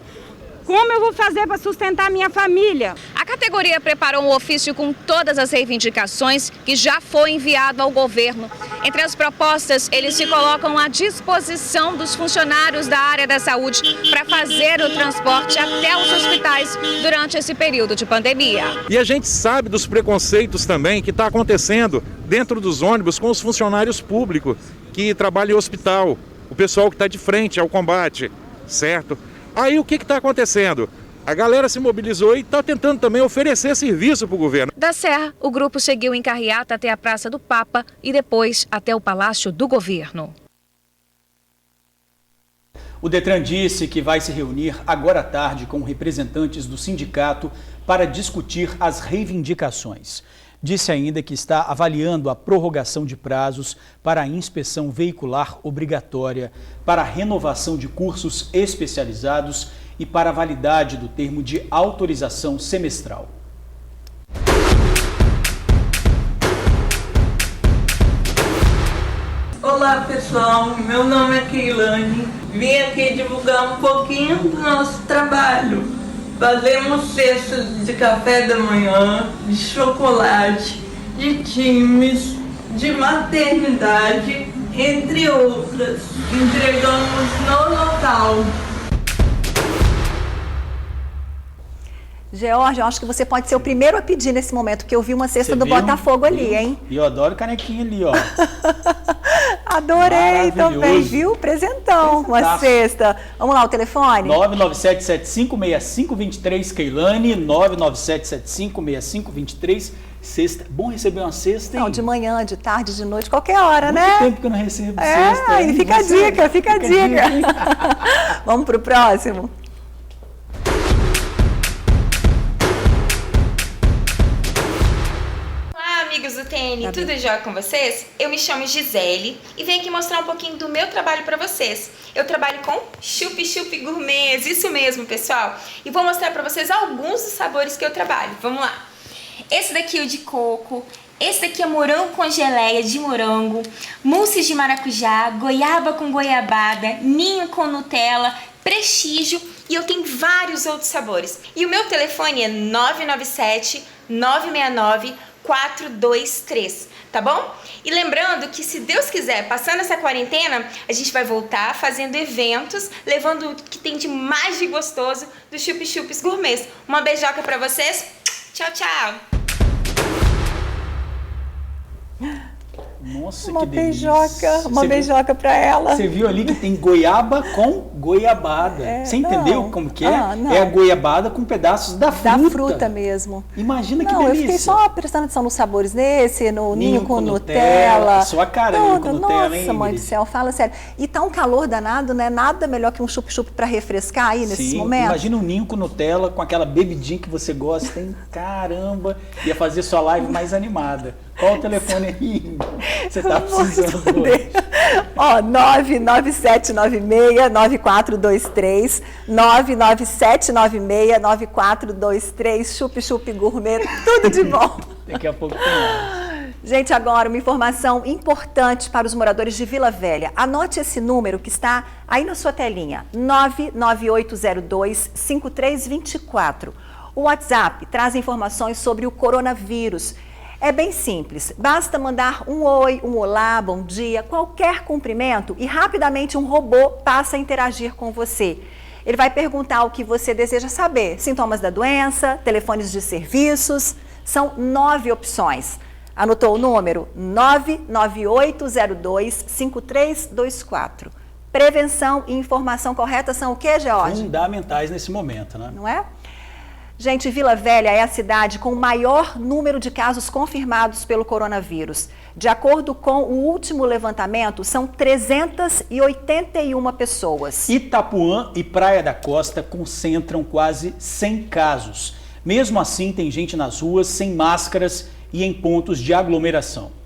Como eu vou fazer para sustentar minha família? A categoria preparou um ofício com todas as reivindicações que já foi enviado ao governo. Entre as propostas, eles se colocam à disposição dos funcionários da área da saúde para fazer o transporte até os hospitais durante esse período de pandemia. E a gente sabe dos preconceitos também que está acontecendo dentro dos ônibus com os funcionários públicos que trabalham em hospital, o pessoal que está de frente ao combate, certo? Aí o que está acontecendo? A galera se mobilizou e está tentando também oferecer serviço para o governo. Da Serra, o grupo seguiu em carreata até a Praça do Papa e depois até o Palácio do Governo. O Detran disse que vai se reunir agora à tarde com representantes do sindicato para discutir as reivindicações. disse ainda que está avaliando a prorrogação de prazos para a inspeção veicular obrigatória, para a renovação de cursos especializados e para a validade do termo de autorização semestral. Olá pessoal, meu nome é Keilane, vim aqui divulgar um pouquinho do nosso trabalho. Fazemos cestas de café da manhã, de chocolate, de times, de maternidade, entre outras. Entregamos no local. George, eu acho que você pode ser o primeiro a pedir nesse momento, porque eu vi uma cesta do Botafogo ali, hein? E eu adoro canequinha ali, ó. Adorei também, viu? Presentão, uma cesta. Vamos lá, o telefone? 997756523, Keilane, 997756523, cesta. Bom receber uma cesta, hein? Não, de manhã, de tarde, de noite, qualquer hora, né? Muito tempo que eu não recebo cesta. E fica a dica, fica a dica. Vamos pro próximo. Amigos do TN, tudo jóia com vocês? Eu me chamo Gisele e venho aqui mostrar um pouquinho do meu trabalho para vocês. Eu trabalho com chup-chup gourmets, isso mesmo, pessoal. E vou mostrar para vocês alguns dos sabores que eu trabalho. Vamos lá. Esse daqui é o de coco, esse daqui é morango com geleia de morango, mousse de maracujá, goiaba com goiabada, ninho com Nutella, prestígio e eu tenho vários outros sabores. E o meu telefone é 997-969-423, tá bom? E lembrando que, se Deus quiser, passando essa quarentena, a gente vai voltar fazendo eventos, levando o que tem de mais de gostoso dos chup-chups gourmets. Uma beijoca pra vocês. Tchau, tchau. Nossa, uma que delícia. Uma beijoca pra ela. Você viu ali que tem goiaba com goiabada. Você entendeu como que é? É a goiabada com pedaços da fruta. Da fruta mesmo. Imagina que delícia. Eu fiquei só prestando atenção nos sabores desse, no ninho com Nutella. Sua cara, ninho com Nutella, hein? Nossa, mãe do céu, fala sério. E tá um calor danado, né? Nada melhor que um chup-chup pra refrescar aí nesses momentos. Imagina um ninho com Nutella, com aquela bebidinha que você gosta. Tem, caramba, ia fazer sua live mais animada. Qual o telefone aí? Você tá precisando hoje? Ó, 99796-9423, 99796-9423, chup-chup gourmet, tudo de bom. Daqui a pouco tem mais. Gente, agora uma informação importante para os moradores de Vila Velha. Anote esse número que está aí na sua telinha, 99802-5324. O WhatsApp traz informações sobre o coronavírus. É bem simples, basta mandar um oi, um olá, bom dia, qualquer cumprimento e rapidamente um robô passa a interagir com você. Ele vai perguntar o que você deseja saber, sintomas da doença, telefones de serviços, são 9 opções. Anotou o número? 99802-5324. Prevenção e informação correta são o que, George? Fundamentais nesse momento, né? Não é? Gente, Vila Velha é a cidade com o maior número de casos confirmados pelo coronavírus. De acordo com o último levantamento, são 381 pessoas. Itapuã e Praia da Costa concentram quase 100 casos. Mesmo assim, tem gente nas ruas sem máscaras e em pontos de aglomeração.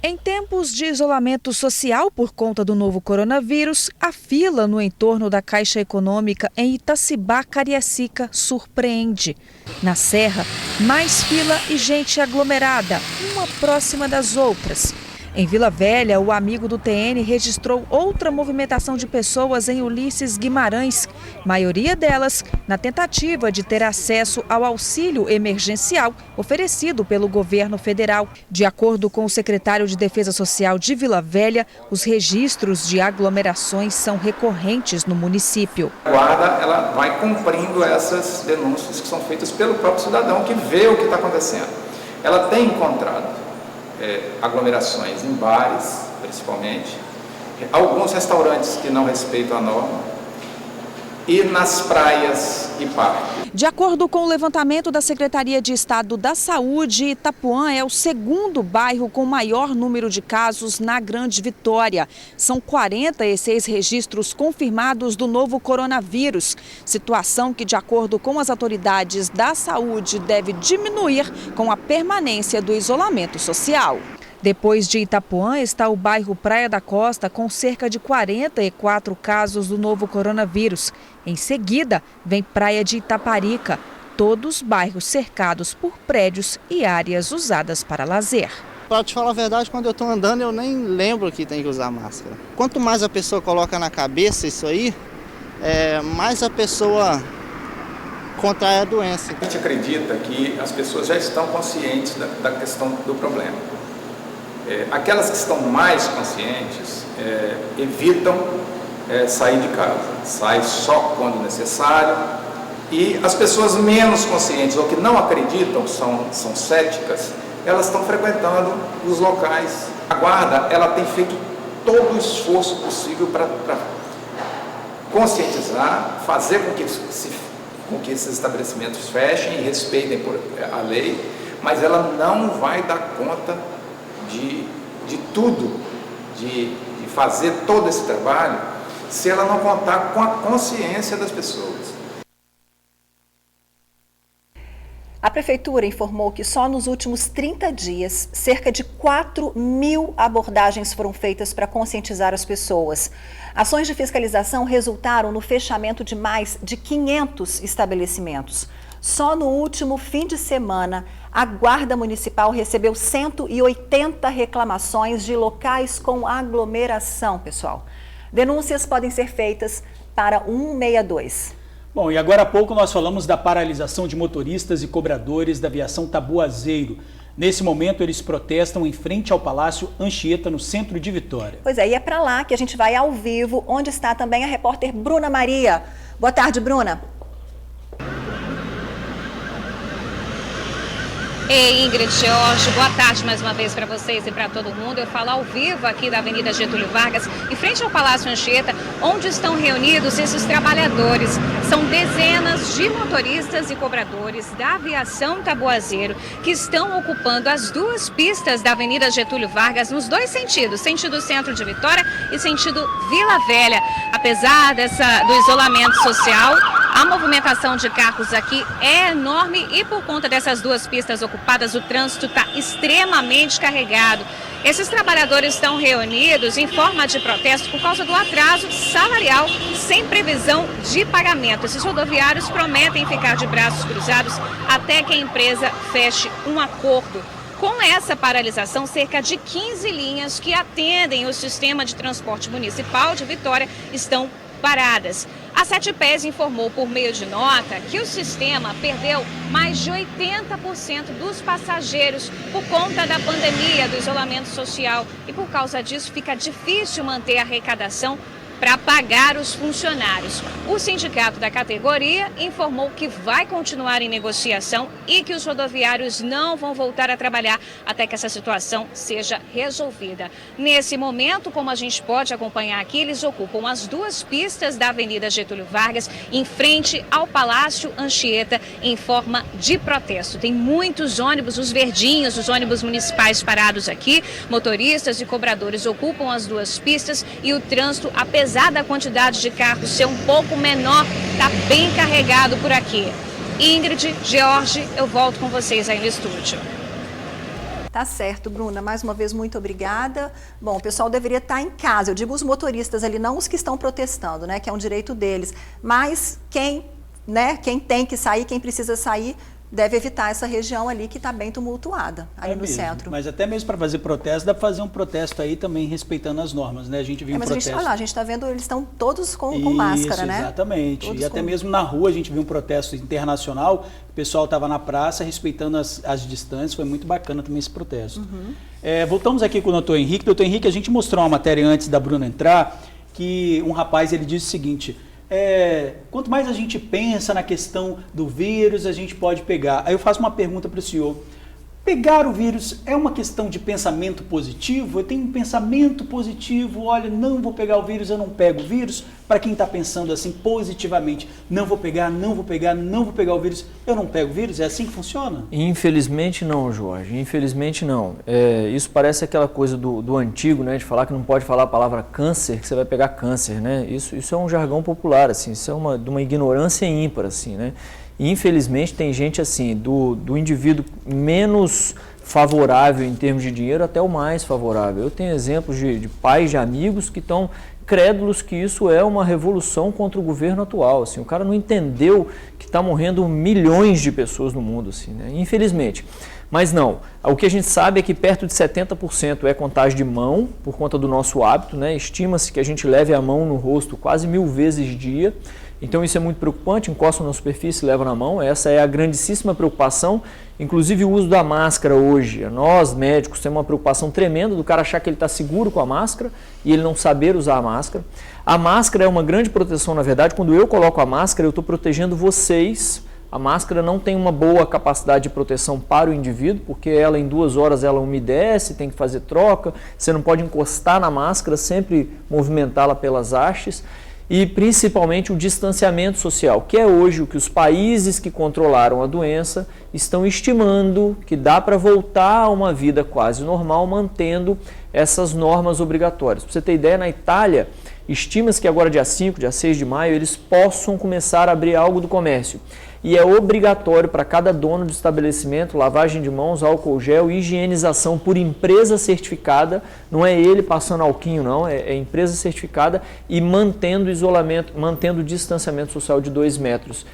Em tempos de isolamento social por conta do novo coronavírus, a fila no entorno da Caixa Econômica em Itacibá, Cariacica, surpreende. Na Serra, mais fila e gente aglomerada, uma próxima das outras. Em Vila Velha, o amigo do TN registrou outra movimentação de pessoas em Ulisses Guimarães, maioria delas na tentativa de ter acesso ao auxílio emergencial oferecido pelo governo federal. De acordo com o secretário de Defesa Social de Vila Velha, os registros de aglomerações são recorrentes no município. A guarda ela vai cumprindo essas denúncias que são feitas pelo próprio cidadão que vê o que está acontecendo. Ela tem encontrado aglomerações em bares, principalmente, alguns restaurantes que não respeitam a norma, e nas praias e parques. De acordo com o levantamento da Secretaria de Estado da Saúde, Itapuã é o segundo bairro com maior número de casos na Grande Vitória. São 46 registros confirmados do novo coronavírus, situação que, de acordo com as autoridades da saúde, deve diminuir com a permanência do isolamento social. Depois de Itapuã está o bairro Praia da Costa, com cerca de 44 casos do novo coronavírus. Em seguida, vem Praia de Itaparica, todos bairros cercados por prédios e áreas usadas para lazer. Para te falar a verdade, quando eu estou andando, eu nem lembro que tem que usar máscara. Quanto mais a pessoa coloca na cabeça isso aí, mais a pessoa contrai a doença. A gente acredita que as pessoas já estão conscientes da questão do problema. Aquelas que estão mais conscientes evitam sair de casa, saem só quando necessário, e as pessoas menos conscientes ou que não acreditam, são céticas, elas estão frequentando os locais. A guarda ela tem feito todo o esforço possível para conscientizar, fazer com que esses estabelecimentos fechem e respeitem a lei, mas ela não vai dar conta de tudo, de fazer todo esse trabalho, se ela não contar com a consciência das pessoas. A Prefeitura informou que só nos últimos 30 dias, cerca de 4.000 abordagens foram feitas para conscientizar as pessoas. Ações de fiscalização resultaram no fechamento de mais de 500 estabelecimentos. Só no último fim de semana, a Guarda Municipal recebeu 180 reclamações de locais com aglomeração, pessoal. Denúncias podem ser feitas para 162. Bom, e agora há pouco nós falamos da paralisação de motoristas e cobradores da aviação Taboazeiro. Nesse momento, eles protestam em frente ao Palácio Anchieta, no centro de Vitória. Pois é, e é para lá que a gente vai ao vivo, onde está também a repórter Bruna Maria. Boa tarde, Bruna. Ei, Ingrid, Jorge, boa tarde mais uma vez para vocês e para todo mundo. Eu falo ao vivo aqui da Avenida Getúlio Vargas, em frente ao Palácio Anchieta, onde estão reunidos esses trabalhadores. São dezenas de motoristas e cobradores da aviação Taboazeiro que estão ocupando as duas pistas da Avenida Getúlio Vargas nos dois sentidos, sentido centro de Vitória e sentido Vila Velha. Apesar do isolamento social, a movimentação de carros aqui é enorme e por conta dessas duas pistas ocupadas, o trânsito está extremamente carregado. Esses trabalhadores estão reunidos em forma de protesto por causa do atraso salarial sem previsão de pagamento. Esses rodoviários prometem ficar de braços cruzados até que a empresa feche um acordo. Com essa paralisação, cerca de 15 linhas que atendem o sistema de transporte municipal de Vitória estão paradas. A Sete Pés informou por meio de nota que o sistema perdeu mais de 80% dos passageiros por conta da pandemia, do isolamento social, e por causa disso fica difícil manter a arrecadação para pagar os funcionários. O sindicato da categoria informou que vai continuar em negociação e que os rodoviários não vão voltar a trabalhar até que essa situação seja resolvida. Nesse momento, como a gente pode acompanhar aqui, eles ocupam as duas pistas da Avenida Getúlio Vargas, em frente ao Palácio Anchieta, em forma de protesto. Tem muitos ônibus, os verdinhos, os ônibus municipais parados aqui. Motoristas e cobradores ocupam as duas pistas e o trânsito, apesar da quantidade de carros ser um pouco menor, está bem carregado por aqui. Ingrid, George, eu volto com vocês aí no estúdio. Tá certo, Bruna. Mais uma vez, muito obrigada. Bom, o pessoal deveria estar em casa. Eu digo os motoristas ali, não os que estão protestando, né? Que é um direito deles. Mas quem tem que sair, quem precisa sair, deve evitar essa região ali que está bem tumultuada, ali no centro. Mas até mesmo para fazer protesto, dá para fazer um protesto aí também respeitando as normas, né? A gente viu um protesto. Mas a gente está vendo, eles estão todos com máscara, né? Exatamente. Todos até mesmo na rua a gente viu um protesto internacional, o pessoal estava na praça respeitando as distâncias, foi muito bacana também esse protesto. Uhum. Voltamos aqui com o doutor Henrique. Doutor Henrique, a gente mostrou uma matéria antes da Bruna entrar, que um rapaz ele disse o seguinte: quanto mais a gente pensa na questão do vírus, a gente pode pegar. Aí eu faço uma pergunta para o senhor. Pegar o vírus é uma questão de pensamento positivo? Eu tenho um pensamento positivo, olha, não vou pegar o vírus, eu não pego o vírus. Para quem está pensando assim positivamente, não vou pegar o vírus, eu não pego o vírus, é assim que funciona? Infelizmente não, Jorge, infelizmente não. Isso parece aquela coisa do antigo, né, de falar que não pode falar a palavra câncer, que você vai pegar câncer, né? Isso é um jargão popular, assim, isso é de uma ignorância ímpar, assim, né? E, infelizmente tem gente assim, do indivíduo menos favorável em termos de dinheiro até o mais favorável. Eu tenho exemplos de pais, de amigos que estão crédulos que isso é uma revolução contra o governo atual. Assim, o cara não entendeu que está morrendo milhões de pessoas no mundo, assim, né? Infelizmente. Mas não, o que a gente sabe é que perto de 70% é contágio de mão, por conta do nosso hábito, né? Estima-se que a gente leve a mão no rosto quase 1000 vezes dia. Então isso é muito preocupante, encosta na superfície, leva na mão, essa é a grandíssima preocupação, inclusive o uso da máscara hoje. Nós, médicos, temos uma preocupação tremenda do cara achar que ele está seguro com a máscara e ele não saber usar a máscara. A máscara é uma grande proteção, na verdade, quando eu coloco a máscara, eu estou protegendo vocês. A máscara não tem uma boa capacidade de proteção para o indivíduo, porque ela em 2 horas ela umedece, tem que fazer troca, você não pode encostar na máscara, sempre movimentá-la pelas hastes. E principalmente o distanciamento social, que é hoje o que os países que controlaram a doença estão estimando que dá para voltar a uma vida quase normal, mantendo essas normas obrigatórias. Para você ter ideia, na Itália, estima-se que agora dia 5, dia 6 de maio, eles possam começar a abrir algo do comércio. E é obrigatório para cada dono de estabelecimento, lavagem de mãos, álcool gel, higienização por empresa certificada, não é ele passando alquinho não, é empresa certificada e mantendo isolamento, mantendo o distanciamento social de 2 metros.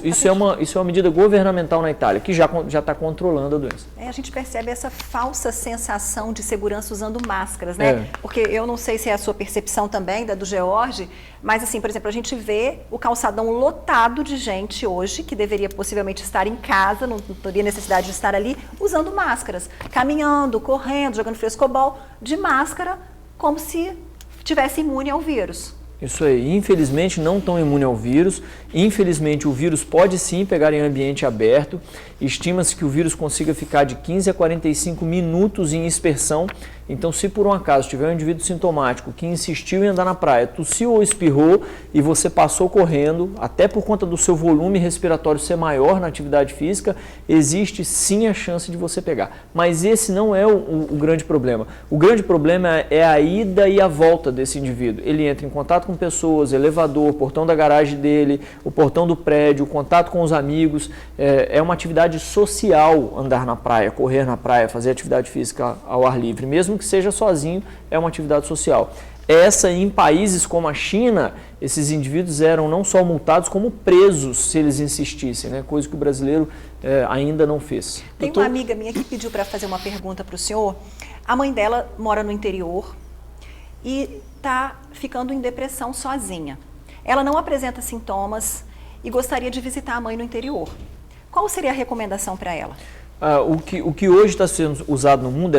Isso é uma medida governamental na Itália, que já está controlando a doença. A gente percebe essa falsa sensação de segurança usando máscaras, né? Porque eu não sei se é a sua percepção também, da do George, mas assim, por exemplo, a gente vê o calçadão lotado de gente hoje, que deveria possivelmente estar em casa, não teria necessidade de estar ali, usando máscaras, caminhando, correndo, jogando frescobol, de máscara, como se tivesse imune ao vírus. Isso aí, infelizmente não estão imunes ao vírus, infelizmente o vírus pode sim pegar em ambiente aberto, estima-se que o vírus consiga ficar de 15 a 45 minutos em dispersão, então se por um acaso tiver um indivíduo sintomático que insistiu em andar na praia, tossiu ou espirrou e você passou correndo, até por conta do seu volume respiratório ser maior na atividade física, existe sim a chance de você pegar. Mas esse não é o grande problema. O grande problema é a ida e a volta desse indivíduo. Ele entra em contato com pessoas, elevador, portão da garagem dele, o portão do prédio, o contato com os amigos. É uma atividade social andar na praia, correr na praia, fazer atividade física ao ar livre. Mesmo que seja sozinho, é uma atividade social. Em países como a China, esses indivíduos eram não só multados, como presos se eles insistissem, né? Coisa que o brasileiro ainda não fez. Tem uma amiga minha que pediu para fazer uma pergunta para o senhor. A mãe dela mora no interior e está ficando em depressão sozinha. Ela não apresenta sintomas e gostaria de visitar a mãe no interior. Qual seria a recomendação para ela? O que hoje está sendo usado no mundo,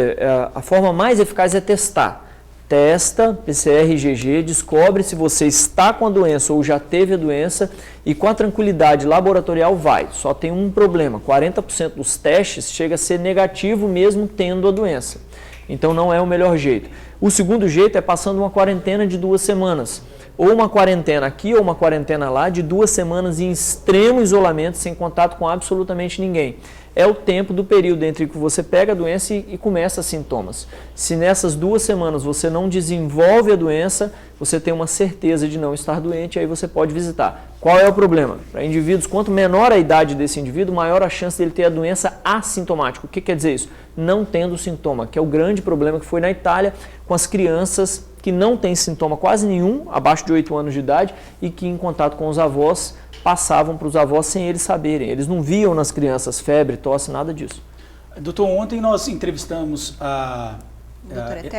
a forma mais eficaz é testar. Testa, PCR, IgG, descobre se você está com a doença ou já teve a doença e com a tranquilidade laboratorial vai. Só tem um problema, 40% dos testes chega a ser negativo mesmo tendo a doença. Então não é o melhor jeito. O segundo jeito é passando uma quarentena de 2 semanas. Ou uma quarentena aqui ou uma quarentena lá de 2 semanas em extremo isolamento, sem contato com absolutamente ninguém. É o tempo do período entre que você pega a doença e começa sintomas. Se nessas 2 semanas você não desenvolve a doença, você tem uma certeza de não estar doente, aí você pode visitar. Qual é o problema? Para indivíduos, quanto menor a idade desse indivíduo, maior a chance dele ter a doença assintomática. O que quer dizer isso? Não tendo sintoma, que é o grande problema que foi na Itália com as crianças que não têm sintoma quase nenhum, abaixo de 8 anos de idade, e que em contato com os avós, passavam para os avós sem eles saberem. Eles não viam nas crianças febre, tosse, nada disso. Doutor, ontem nós entrevistamos a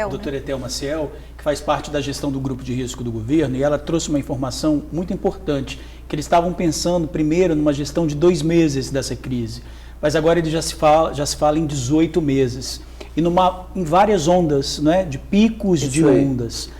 doutora Etel Maciel, que faz parte da gestão do grupo de risco do governo, e ela trouxe uma informação muito importante, que eles estavam pensando primeiro numa gestão de 2 meses dessa crise, mas agora ele já se fala em 18 meses, e em várias ondas, né, de picos de ondas.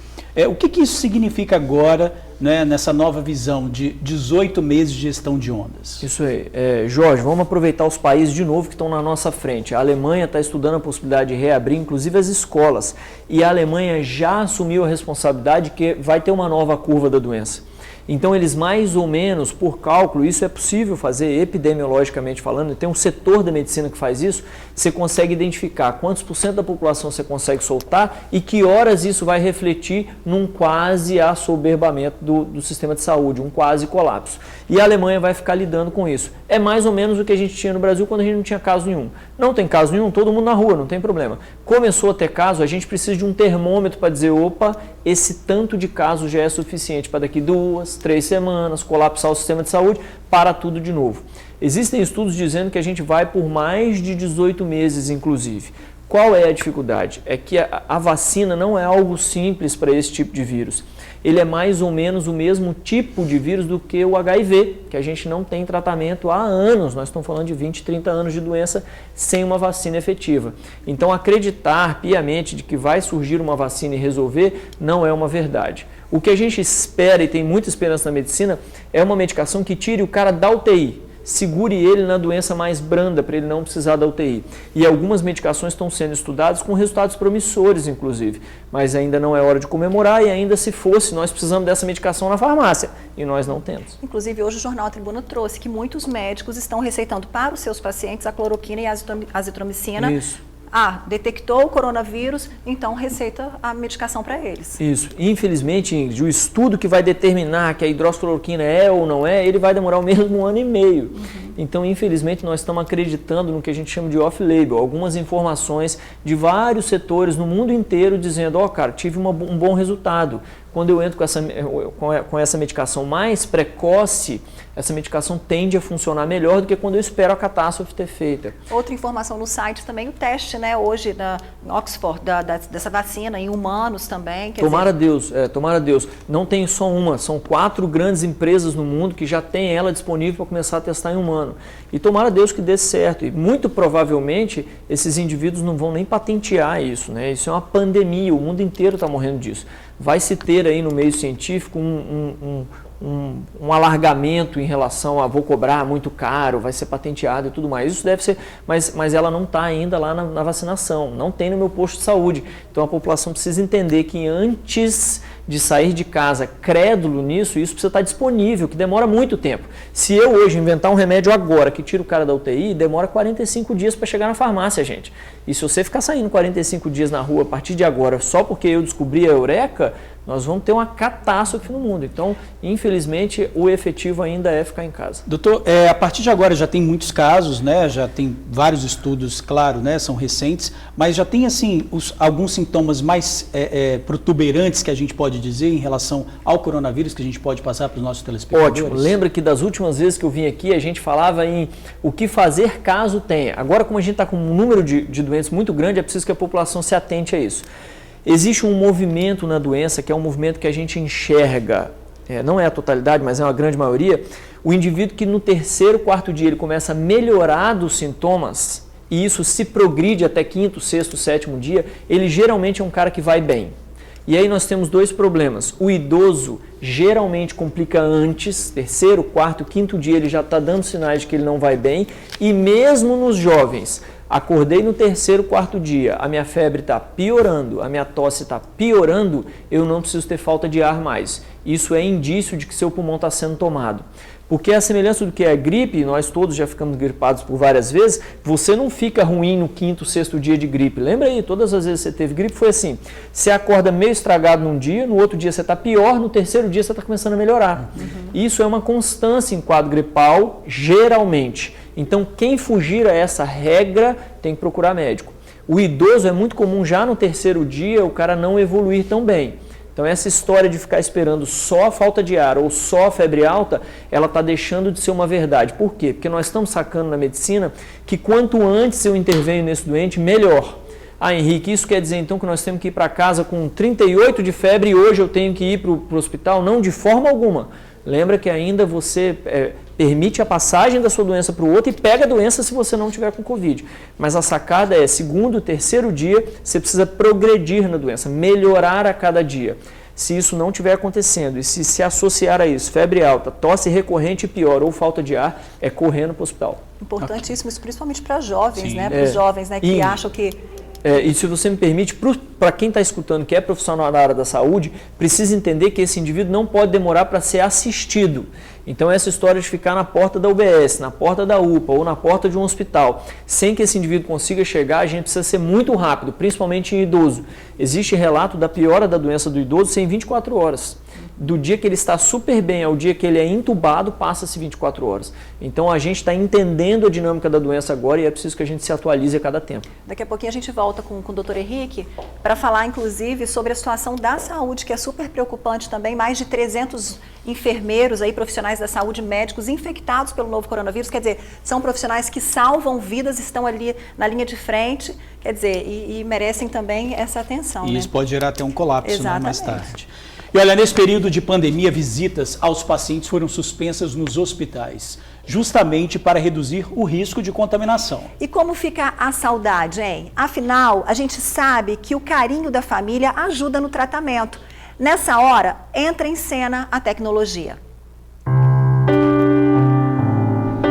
O que isso significa agora né, nessa nova visão de 18 meses de gestão de ondas? Isso aí. Jorge, vamos aproveitar os países de novo que estão na nossa frente. A Alemanha está estudando a possibilidade de reabrir, inclusive as escolas. E a Alemanha já assumiu a responsabilidade que vai ter uma nova curva da doença. Então eles mais ou menos, por cálculo, isso é possível fazer epidemiologicamente falando, tem um setor da medicina que faz isso, você consegue identificar quantos % da população você consegue soltar e que horas isso vai refletir num quase assoberbamento do sistema de saúde, um quase colapso. E a Alemanha vai ficar lidando com isso. É mais ou menos o que a gente tinha no Brasil quando a gente não tinha caso nenhum. Não tem caso nenhum, todo mundo na rua, não tem problema. Começou a ter caso, a gente precisa de um termômetro para dizer, opa, esse tanto de casos já é suficiente para daqui 2, 3 semanas, colapsar o sistema de saúde, para tudo de novo. Existem estudos dizendo que a gente vai por mais de 18 meses, inclusive. Qual é a dificuldade? É que a vacina não é algo simples para esse tipo de vírus. Ele é mais ou menos o mesmo tipo de vírus do que o HIV, que a gente não tem tratamento há anos. Nós estamos falando de 20, 30 anos de doença sem uma vacina efetiva. Então, acreditar piamente de que vai surgir uma vacina e resolver não é uma verdade. O que a gente espera e tem muita esperança na medicina é uma medicação que tire o cara da UTI. Segure ele na doença mais branda, para ele não precisar da UTI. E algumas medicações estão sendo estudadas com resultados promissores, inclusive. Mas ainda não é hora de comemorar e ainda se fosse, nós precisamos dessa medicação na farmácia. E nós não temos. Inclusive, hoje o Jornal Tribuna trouxe que muitos médicos estão receitando para os seus pacientes a cloroquina e a azitromicina. Isso. Detectou o coronavírus, então receita a medicação para eles. Isso. Infelizmente, Ingrid, o estudo que vai determinar que a hidroxicloroquina é ou não é, ele vai demorar o mesmo 1 ano e meio. Então, infelizmente, nós estamos acreditando no que a gente chama de off-label, algumas informações de vários setores no mundo inteiro dizendo, cara, tive um bom resultado. Quando eu entro com essa medicação mais precoce, essa medicação tende a funcionar melhor do que quando eu espero a catástrofe ter feita. Outra informação no site também, o teste, né, hoje em Oxford, dessa vacina em humanos também. Tomara Deus. Não tem só uma, são 4 grandes empresas no mundo que já têm ela disponível para começar a testar em humano. E tomara Deus que dê certo. E muito provavelmente esses indivíduos não vão nem patentear isso, né? Isso é uma pandemia, o mundo inteiro está morrendo disso. Vai se ter aí no meio científico um alargamento em relação a vou cobrar muito caro, vai ser patenteado e tudo mais. Isso deve ser, mas ela não está ainda lá na vacinação, não tem no meu posto de saúde. Então a população precisa entender que antes de sair de casa crédulo nisso, isso precisa estar disponível, que demora muito tempo. Se eu hoje inventar um remédio agora que tira o cara da UTI, demora 45 dias para chegar na farmácia, gente. E se você ficar saindo 45 dias na rua a partir de agora, só porque eu descobri a eureka, nós vamos ter uma catástrofe no mundo. Então, infelizmente, o efetivo ainda é ficar em casa. Doutor, a partir de agora já tem muitos casos, né? Já tem vários estudos, claro, né? São recentes, mas já tem assim alguns sintomas mais protuberantes que a gente pode dizer em relação ao coronavírus que a gente pode passar para os nossos telespectadores? Ótimo. Lembra que das últimas vezes que eu vim aqui, a gente falava em o que fazer caso tenha. Agora, como a gente está com um número de doentes muito grande, é preciso que a população se atente a isso. Existe um movimento na doença, que é um movimento que a gente enxerga, não é a totalidade, mas é uma grande maioria, o indivíduo que no 3º, 4º dia ele começa a melhorar dos sintomas, e isso se progride até 5º, 6º, 7º dia, ele geralmente é um cara que vai bem. E aí nós temos 2 problemas. O idoso geralmente complica antes, 3º, 4º, 5º dia ele já está dando sinais de que ele não vai bem, e mesmo nos jovens, acordei no 3º, 4º dia, a minha febre está piorando, a minha tosse está piorando, eu não preciso ter falta de ar mais. Isso é indício de que seu pulmão está sendo tomado. Porque a semelhança do que é a gripe, nós todos já ficamos gripados por várias vezes, você não fica ruim no 5º, 6º dia de gripe. Lembra aí, todas as vezes que você teve gripe foi assim, você acorda meio estragado num dia, no outro dia você está pior, no 3º dia você está começando a melhorar. Isso é uma constância em quadro gripal, geralmente. Então, quem fugir a essa regra tem que procurar médico. O idoso é muito comum já no 3º dia o cara não evoluir tão bem. Então, essa história de ficar esperando só a falta de ar ou só a febre alta, ela está deixando de ser uma verdade. Por quê? Porque nós estamos sacando na medicina que quanto antes eu intervenho nesse doente, melhor. Henrique, isso quer dizer então que nós temos que ir para casa com 38 de febre e hoje eu tenho que ir para o hospital? Não, de forma alguma. Lembra que ainda você permite a passagem da sua doença para o outro e pega a doença se você não tiver com Covid. Mas a sacada é, 2º, 3º dia, você precisa progredir na doença, melhorar a cada dia. Se isso não estiver acontecendo e se associar a isso, febre alta, tosse recorrente e pior, ou falta de ar, é correndo para o hospital. Importantíssimo isso, principalmente para jovens, Sim. né? Para os jovens, né, que acham que... E se você me permite, para quem está escutando que é profissional na área da saúde, precisa entender que esse indivíduo não pode demorar para ser assistido. Então essa história de ficar na porta da UBS, na porta da UPA ou na porta de um hospital, sem que esse indivíduo consiga chegar, a gente precisa ser muito rápido, principalmente em idoso. Existe relato da piora da doença do idoso sem 24 horas. Do dia que ele está super bem ao dia que ele é entubado, passa-se 24 horas. Então a gente está entendendo a dinâmica da doença agora e é preciso que a gente se atualize a cada tempo. Daqui a pouquinho a gente volta com o Dr. Henrique para falar, inclusive, sobre a situação da saúde, que é super preocupante também. Mais de 300 enfermeiros, aí, profissionais da saúde, médicos infectados pelo novo coronavírus. Quer dizer, são profissionais que salvam vidas, estão ali na linha de frente, quer dizer, e merecem também essa atenção. E isso pode gerar até um colapso, né, mais tarde. E olha, nesse período de pandemia, visitas aos pacientes foram suspensas nos hospitais, justamente para reduzir o risco de contaminação. E como fica a saudade, hein? Afinal, a gente sabe que o carinho da família ajuda no tratamento. Nessa hora, entra em cena a tecnologia.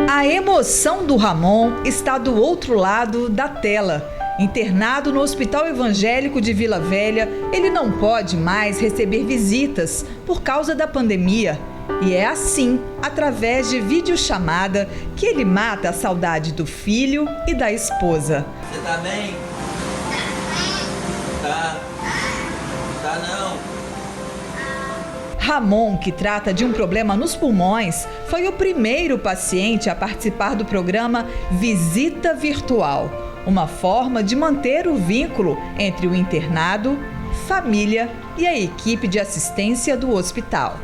A emoção do Ramon está do outro lado da tela. Internado no Hospital Evangélico de Vila Velha, ele não pode mais receber visitas por causa da pandemia. E é assim, através de videochamada, que ele mata a saudade do filho e da esposa. Você tá bem? Tá. Tá não. Ramon, que trata de um problema nos pulmões, foi o primeiro paciente a participar do programa Visita Virtual, uma forma de manter o vínculo entre o internado, família e a equipe de assistência do hospital.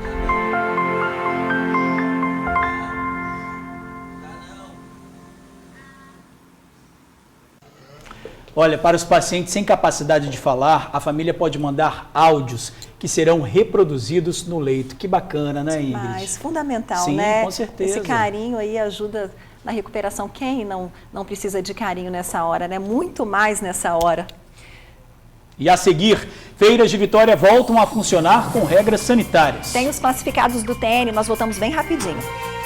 Olha, para os pacientes sem capacidade de falar, a família pode mandar áudios que serão reproduzidos no leito. Que bacana, né, Ingrid? Mas fundamental, sim, né? Com certeza. Esse carinho aí ajuda na recuperação. Quem não precisa de carinho nessa hora, né? Muito mais nessa hora. E a seguir, feiras de Vitória voltam a funcionar com regras sanitárias. Tem os classificados do TN, nós voltamos bem rapidinho.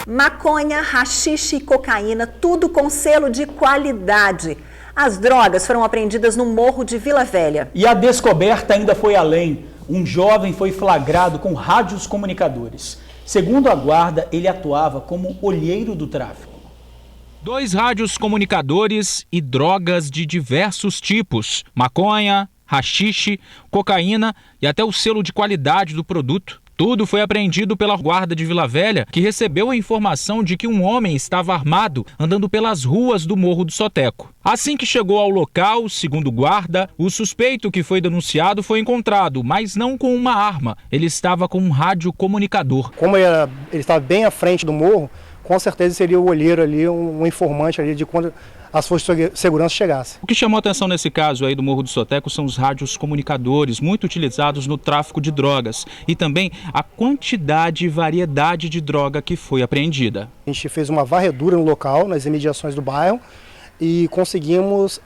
Maconha, haxixe e cocaína, tudo com selo de qualidade. As drogas foram apreendidas no Morro de Vila Velha. E a descoberta ainda foi além. Um jovem foi flagrado com rádios comunicadores. Segundo a guarda, ele atuava como olheiro do tráfico. 2 rádios comunicadores e drogas de diversos tipos. Maconha, haxixe, cocaína e até o selo de qualidade do produto. Tudo foi apreendido pela guarda de Vila Velha, que recebeu a informação de que um homem estava armado andando pelas ruas do Morro do Soteco. Assim que chegou ao local, segundo guarda, o suspeito que foi denunciado foi encontrado, mas não com uma arma. Ele estava com um rádio comunicador. Como ele estava bem à frente do morro, com certeza seria o olheiro ali, um informante ali de quando as forças de segurança chegassem. O que chamou a atenção nesse caso aí do Morro do Soteco são os rádios comunicadores, muito utilizados no tráfico de drogas, e também a quantidade e variedade de droga que foi apreendida. A gente fez uma varredura no local, nas imediações do bairro, e conseguimos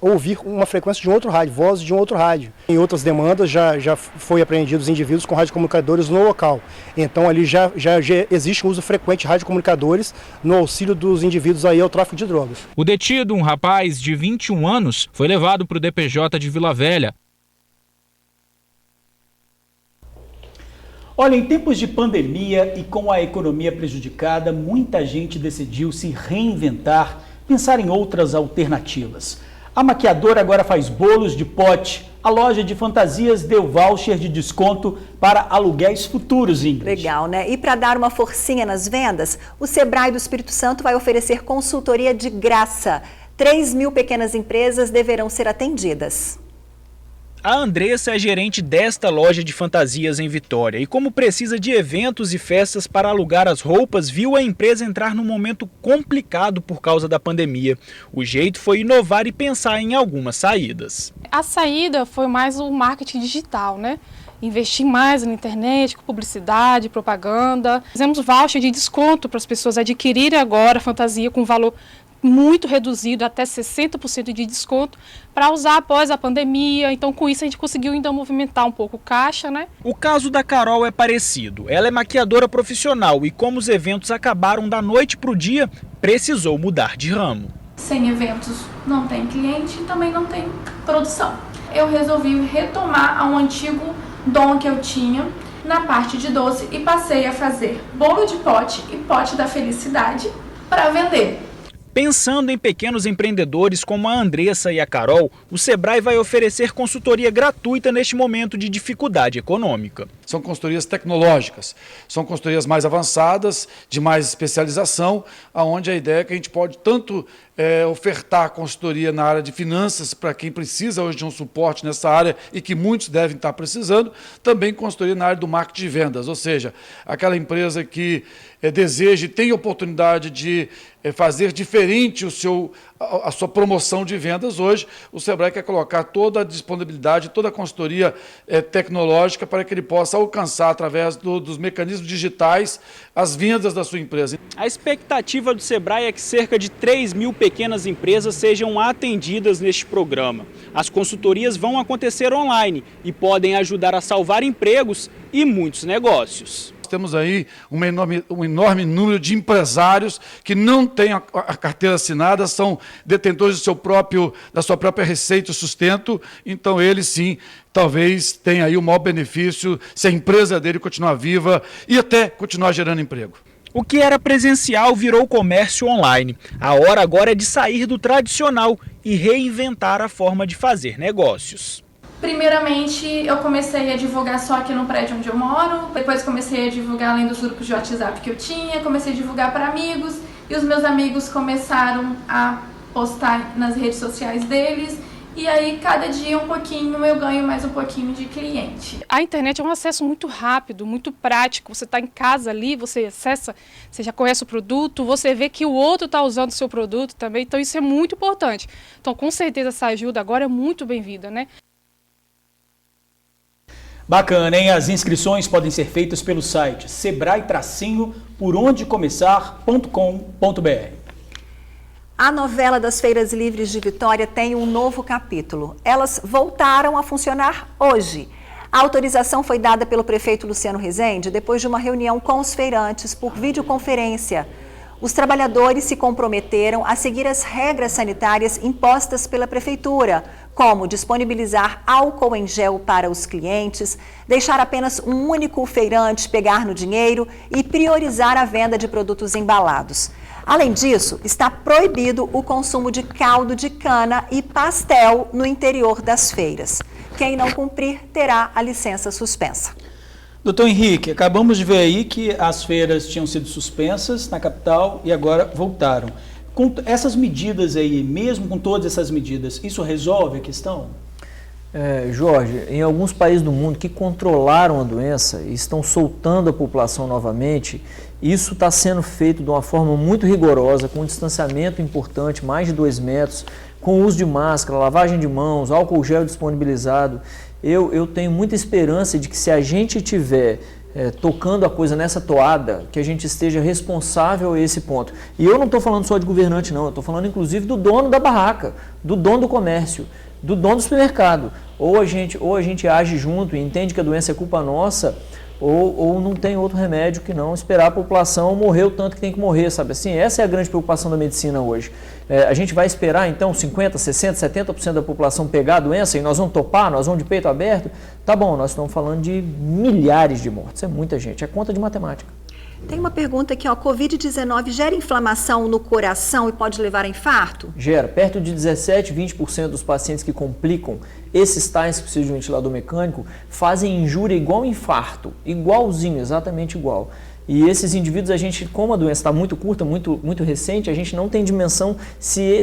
ouvir uma frequência de um outro rádio, vozes de um outro rádio. Em outras demandas já foi apreendidos indivíduos com radiocomunicadores no local. Então ali já existe um uso frequente de radiocomunicadores no auxílio dos indivíduos aí ao tráfico de drogas. O detido, um rapaz de 21 anos, foi levado para o DPJ de Vila Velha. Olha, em tempos de pandemia e com a economia prejudicada, muita gente decidiu se reinventar, pensar em outras alternativas. A maquiadora agora faz bolos de pote. A loja de fantasias deu voucher de desconto para aluguéis futuros, Ingrid. Legal, né? E para dar uma forcinha nas vendas, o Sebrae do Espírito Santo vai oferecer consultoria de graça. 3.000 pequenas empresas deverão ser atendidas. A Andressa é gerente desta loja de fantasias em Vitória e, como precisa de eventos e festas para alugar as roupas, viu a empresa entrar num momento complicado por causa da pandemia. O jeito foi inovar e pensar em algumas saídas. A saída foi mais o marketing digital, né? Investir mais na internet, com publicidade, propaganda. Fizemos voucher de desconto para as pessoas adquirirem agora a fantasia com valor muito reduzido, até 60% de desconto, para usar após a pandemia. Então, com isso, a gente conseguiu ainda movimentar um pouco o caixa, né? O caso da Carol é parecido. Ela é maquiadora profissional e, como os eventos acabaram da noite para o dia, precisou mudar de ramo. Sem eventos não tem cliente e também não tem produção. Eu resolvi retomar um antigo dom que eu tinha na parte de doce e passei a fazer bolo de pote e pote da felicidade para vender. Pensando em pequenos empreendedores como a Andressa e a Carol, o Sebrae vai oferecer consultoria gratuita neste momento de dificuldade econômica. São consultorias tecnológicas, são consultorias mais avançadas, de mais especialização, onde a ideia é que a gente pode tanto ofertar consultoria na área de finanças para quem precisa hoje de um suporte nessa área e que muitos devem estar precisando, também consultoria na área do marketing de vendas, ou seja, aquela empresa que deseja e tem oportunidade de fazer diferente a sua promoção de vendas hoje, o Sebrae quer colocar toda a disponibilidade, toda a consultoria tecnológica para que ele possa alcançar, através dos mecanismos digitais, as vendas da sua empresa. A expectativa do Sebrae é que cerca de 3 mil pequenas empresas sejam atendidas neste programa. As consultorias vão acontecer online e podem ajudar a salvar empregos e muitos negócios. Temos aí um enorme número de empresários que não têm a carteira assinada, são detentores da sua própria receita e sustento, então eles sim, talvez tenham aí o maior benefício se a empresa dele continuar viva e até continuar gerando emprego. O que era presencial virou comércio online. A hora agora é de sair do tradicional e reinventar a forma de fazer negócios. Primeiramente, eu comecei a divulgar só aqui no prédio onde eu moro, depois comecei a divulgar além dos grupos de WhatsApp que eu tinha, comecei a divulgar para amigos, e os meus amigos começaram a postar nas redes sociais deles, e aí cada dia um pouquinho eu ganho mais um pouquinho de cliente. A internet é um acesso muito rápido, muito prático. Você está em casa ali, você acessa, você já conhece o produto, você vê que o outro está usando o seu produto também, então isso é muito importante. Então, com certeza, essa ajuda agora é muito bem-vinda, né? Bacana, hein? As inscrições podem ser feitas pelo site sebrae-porondecomeçar.com.br. A novela das Feiras Livres de Vitória tem um novo capítulo. Elas voltaram a funcionar hoje. A autorização foi dada pelo prefeito Luciano Rezende depois de uma reunião com os feirantes por videoconferência. Os trabalhadores se comprometeram a seguir as regras sanitárias impostas pela prefeitura, como disponibilizar álcool em gel para os clientes, deixar apenas um único feirante pegar no dinheiro e priorizar a venda de produtos embalados. Além disso, está proibido o consumo de caldo de cana e pastel no interior das feiras. Quem não cumprir terá a licença suspensa. Doutor Henrique, acabamos de ver aí que as feiras tinham sido suspensas na capital e agora voltaram. Com essas medidas aí, mesmo com todas essas medidas, isso resolve a questão? Jorge, em alguns países do mundo que controlaram a doença e estão soltando a população novamente, isso está sendo feito de uma forma muito rigorosa, com um distanciamento importante, mais de 2 metros, com uso de máscara, lavagem de mãos, álcool gel disponibilizado. Eu tenho muita esperança de que, se a gente estiver tocando a coisa nessa toada, que a gente esteja responsável a esse ponto. E eu não estou falando só de governante, não. Eu estou falando, inclusive, do dono da barraca, do dono do comércio, do dono do supermercado. Ou a gente age junto e entende que a doença é culpa nossa, ou não tem outro remédio que não esperar a população morrer o tanto que tem que morrer, sabe assim? Essa é a grande preocupação da medicina hoje. A gente vai esperar, então, 50%, 60%, 70% da população pegar a doença e nós vamos topar, nós vamos de peito aberto? Tá bom, nós estamos falando de milhares de mortes, é muita gente, é conta de matemática. Tem uma pergunta aqui, ó, Covid-19 gera inflamação no coração e pode levar a infarto? Gera, perto de 17, 20% dos pacientes que complicam esses tais que precisam de ventilador mecânico fazem injúria igual infarto, igualzinho, exatamente igual. E esses indivíduos, a gente, como a doença está muito curta, muito recente, a gente não tem dimensão se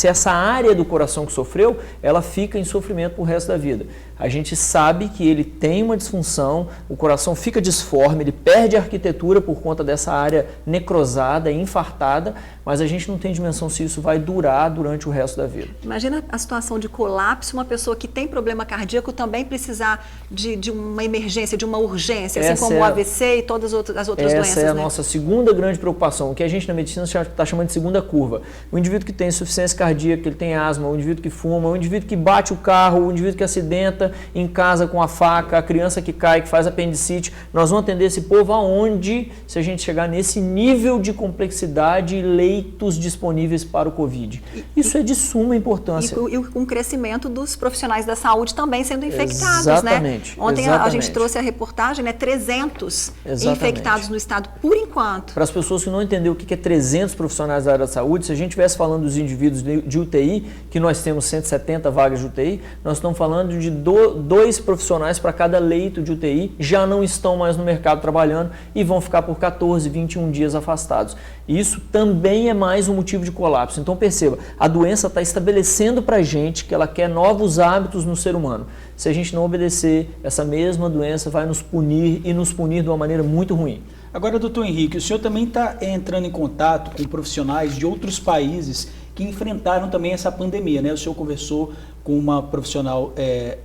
essa área do coração que sofreu, ela fica em sofrimento pro resto da vida. A gente sabe que ele tem uma disfunção, o coração fica disforme, ele perde a arquitetura por conta dessa área necrosada, infartada, mas a gente não tem dimensão se isso vai durar durante o resto da vida. Imagina a situação de colapso, uma pessoa que tem problema cardíaco também precisar de uma emergência, de uma urgência, assim como o AVC e todas as outras doenças. Essa é a nossa segunda grande preocupação, o que a gente na medicina está chamando de segunda curva. O indivíduo que tem insuficiência cardíaca, ele tem asma, o indivíduo que fuma, o indivíduo que bate o carro, o indivíduo que acidenta em casa com a faca, a criança que cai, que faz apendicite. Nós vamos atender esse povo aonde, se a gente chegar nesse nível de complexidade, leitos disponíveis para o Covid. Isso é de suma importância. E com o crescimento dos profissionais da saúde também sendo infectados, exatamente, né? Ontem exatamente. A gente trouxe a reportagem, né? 300 infectados no estado, por enquanto. Para as pessoas que não entenderam o que é 300 profissionais da área da saúde, se a gente estivesse falando dos indivíduos de UTI, que nós temos 170 vagas de UTI, nós estamos falando de 2 profissionais para cada leito de UTI, já não estão mais no mercado trabalhando e vão ficar por 14, 21 dias afastados. Isso também é mais um motivo de colapso. Então perceba, a doença está estabelecendo para a gente que ela quer novos hábitos no ser humano. Se a gente não obedecer, essa mesma doença vai nos punir e nos punir de uma maneira muito ruim. Agora, doutor Henrique, o senhor também está entrando em contato com profissionais de outros países que enfrentaram também essa pandemia, né? O senhor conversou com uma profissional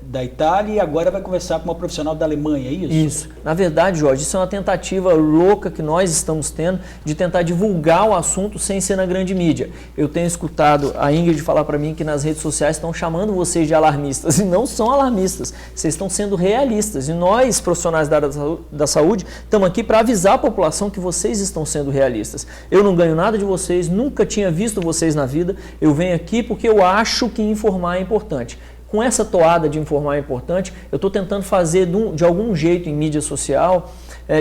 da Itália e agora vai conversar com uma profissional da Alemanha, é isso? Isso. Na verdade, Jorge, isso é uma tentativa louca que nós estamos tendo de tentar divulgar o assunto sem ser na grande mídia. Eu tenho escutado a Ingrid falar para mim que nas redes sociais estão chamando vocês de alarmistas e não são alarmistas, vocês estão sendo realistas e nós, profissionais da área da saúde, estamos aqui para avisar a população que vocês estão sendo realistas. Eu não ganho nada de vocês, nunca tinha visto vocês na vida, eu venho aqui porque eu acho que informar é importante. Com essa toada de informar é importante, eu estou tentando fazer de algum jeito em mídia social,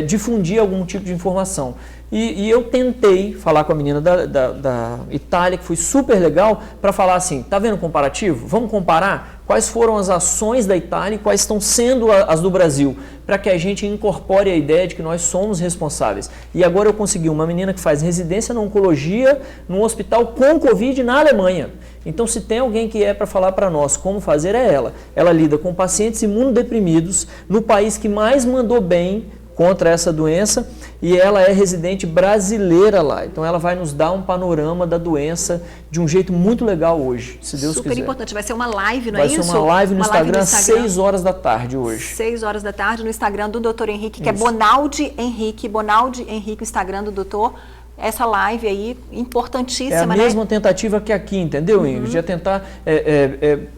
difundir algum tipo de informação. E eu tentei falar com a menina da Itália, que foi super legal, para falar assim, tá vendo o comparativo? Vamos comparar quais foram as ações da Itália e quais estão sendo as do Brasil, para que a gente incorpore a ideia de que nós somos responsáveis. E agora eu consegui uma menina que faz residência na oncologia num hospital com Covid na Alemanha. Então, se tem alguém que é para falar para nós como fazer, é ela. Ela lida com pacientes imunodeprimidos no país que mais mandou bem contra essa doença e ela é residente brasileira lá. Então, ela vai nos dar um panorama da doença de um jeito muito legal hoje, se Deus quiser. Super importante. Vai ser uma live, não é isso? Vai ser uma live no Instagram às 6 horas da tarde hoje. 6 horas da tarde no Instagram do Dr. Henrique, que é Bonaldi Henrique, o Instagram do doutor. Essa live aí, importantíssima, né? É a mesma tentativa que aqui, entendeu, Ingrid? É tentar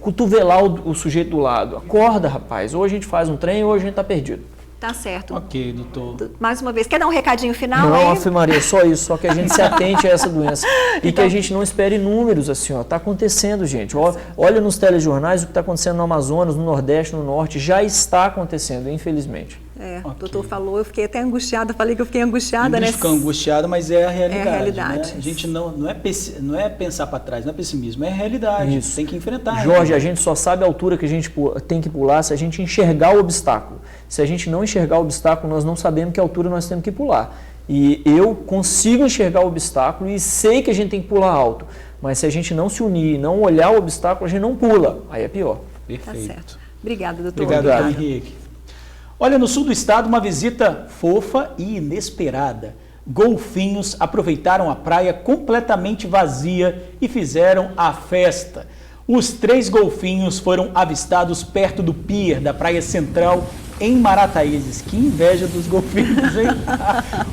cotovelar o sujeito do lado. Acorda, rapaz. Ou a gente faz um trem ou a gente está perdido. Tá certo. Ok, doutor. Mais uma vez, quer dar um recadinho final? Não, Ave Maria, só isso. Só que a gente se atente a essa doença. E então, que a gente não espere números assim, ó. Está acontecendo, gente. Olha nos telejornais o que está acontecendo no Amazonas, no Nordeste, no Norte. Já está acontecendo, infelizmente. O doutor falou, eu fiquei até angustiada, falei que eu fiquei angustiada, né? Ficou angustiada, mas é a realidade. É a realidade. Né? A gente não é pensar para trás, não é pessimismo, é a realidade. Isso. Tem que enfrentar. Jorge, a gente só sabe a altura que a gente tem que pular se a gente enxergar o obstáculo. Se a gente não enxergar o obstáculo, nós não sabemos que altura nós temos que pular. E eu consigo enxergar o obstáculo e sei que a gente tem que pular alto. Mas se a gente não se unir, não olhar o obstáculo, a gente não pula. Aí é pior. Perfeito. Tá certo. Obrigada, doutor. Obrigado, doutor Henrique. Olha, no sul do estado, uma visita fofa e inesperada. Golfinhos aproveitaram a praia completamente vazia e fizeram a festa. Os 3 golfinhos foram avistados perto do pier da Praia Central, em Marataízes. Que inveja dos golfinhos, hein?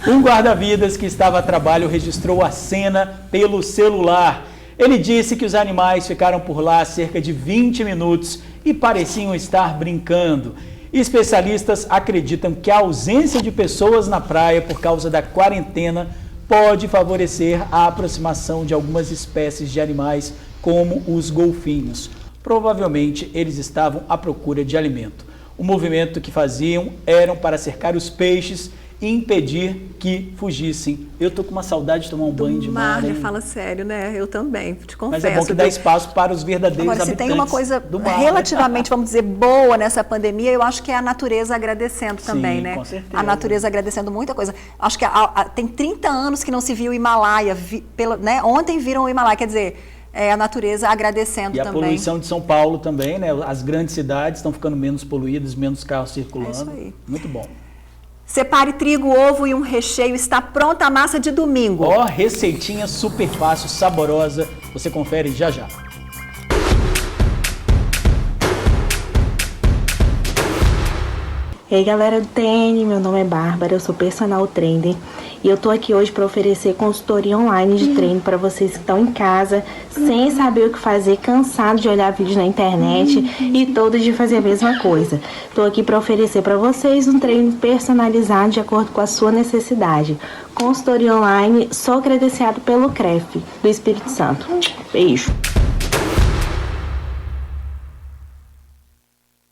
Um guarda-vidas que estava a trabalho registrou a cena pelo celular. Ele disse que os animais ficaram por lá cerca de 20 minutos e pareciam estar brincando. Especialistas acreditam que a ausência de pessoas na praia por causa da quarentena pode favorecer a aproximação de algumas espécies de animais, como os golfinhos. Provavelmente eles estavam à procura de alimento. O movimento que faziam era para cercar os peixes e impedir que fugissem. Eu tô com uma saudade de tomar um banho de mar. Fala sério, né? Eu também, te confesso. Mas é bom que dá espaço para os verdadeiros habitantes. Agora, se tem uma coisa do mar, relativamente, vamos dizer, boa nessa pandemia, eu acho que é a natureza agradecendo também, Sim, né? Com certeza. A natureza agradecendo muita coisa. Acho que tem 30 anos que não se viu o Himalaia, né? Ontem viram o Himalaia, quer dizer, a natureza agradecendo e também. E a poluição de São Paulo também, né? As grandes cidades estão ficando menos poluídas, menos carros circulando. É isso aí. Muito bom. Separe trigo, ovo e um recheio. Está pronta a massa de domingo. Ó, receitinha super fácil, saborosa. Você confere já já. Ei galera do TN, meu nome é Bárbara, eu sou personal trainer e eu tô aqui hoje para oferecer consultoria online de treino para vocês que estão em casa, sem saber o que fazer, cansado de olhar vídeos na internet e todos de fazer a mesma coisa. Tô aqui para oferecer para vocês um treino personalizado de acordo com a sua necessidade. Consultoria online, sou credenciado pelo CREF do Espírito Santo. Beijo!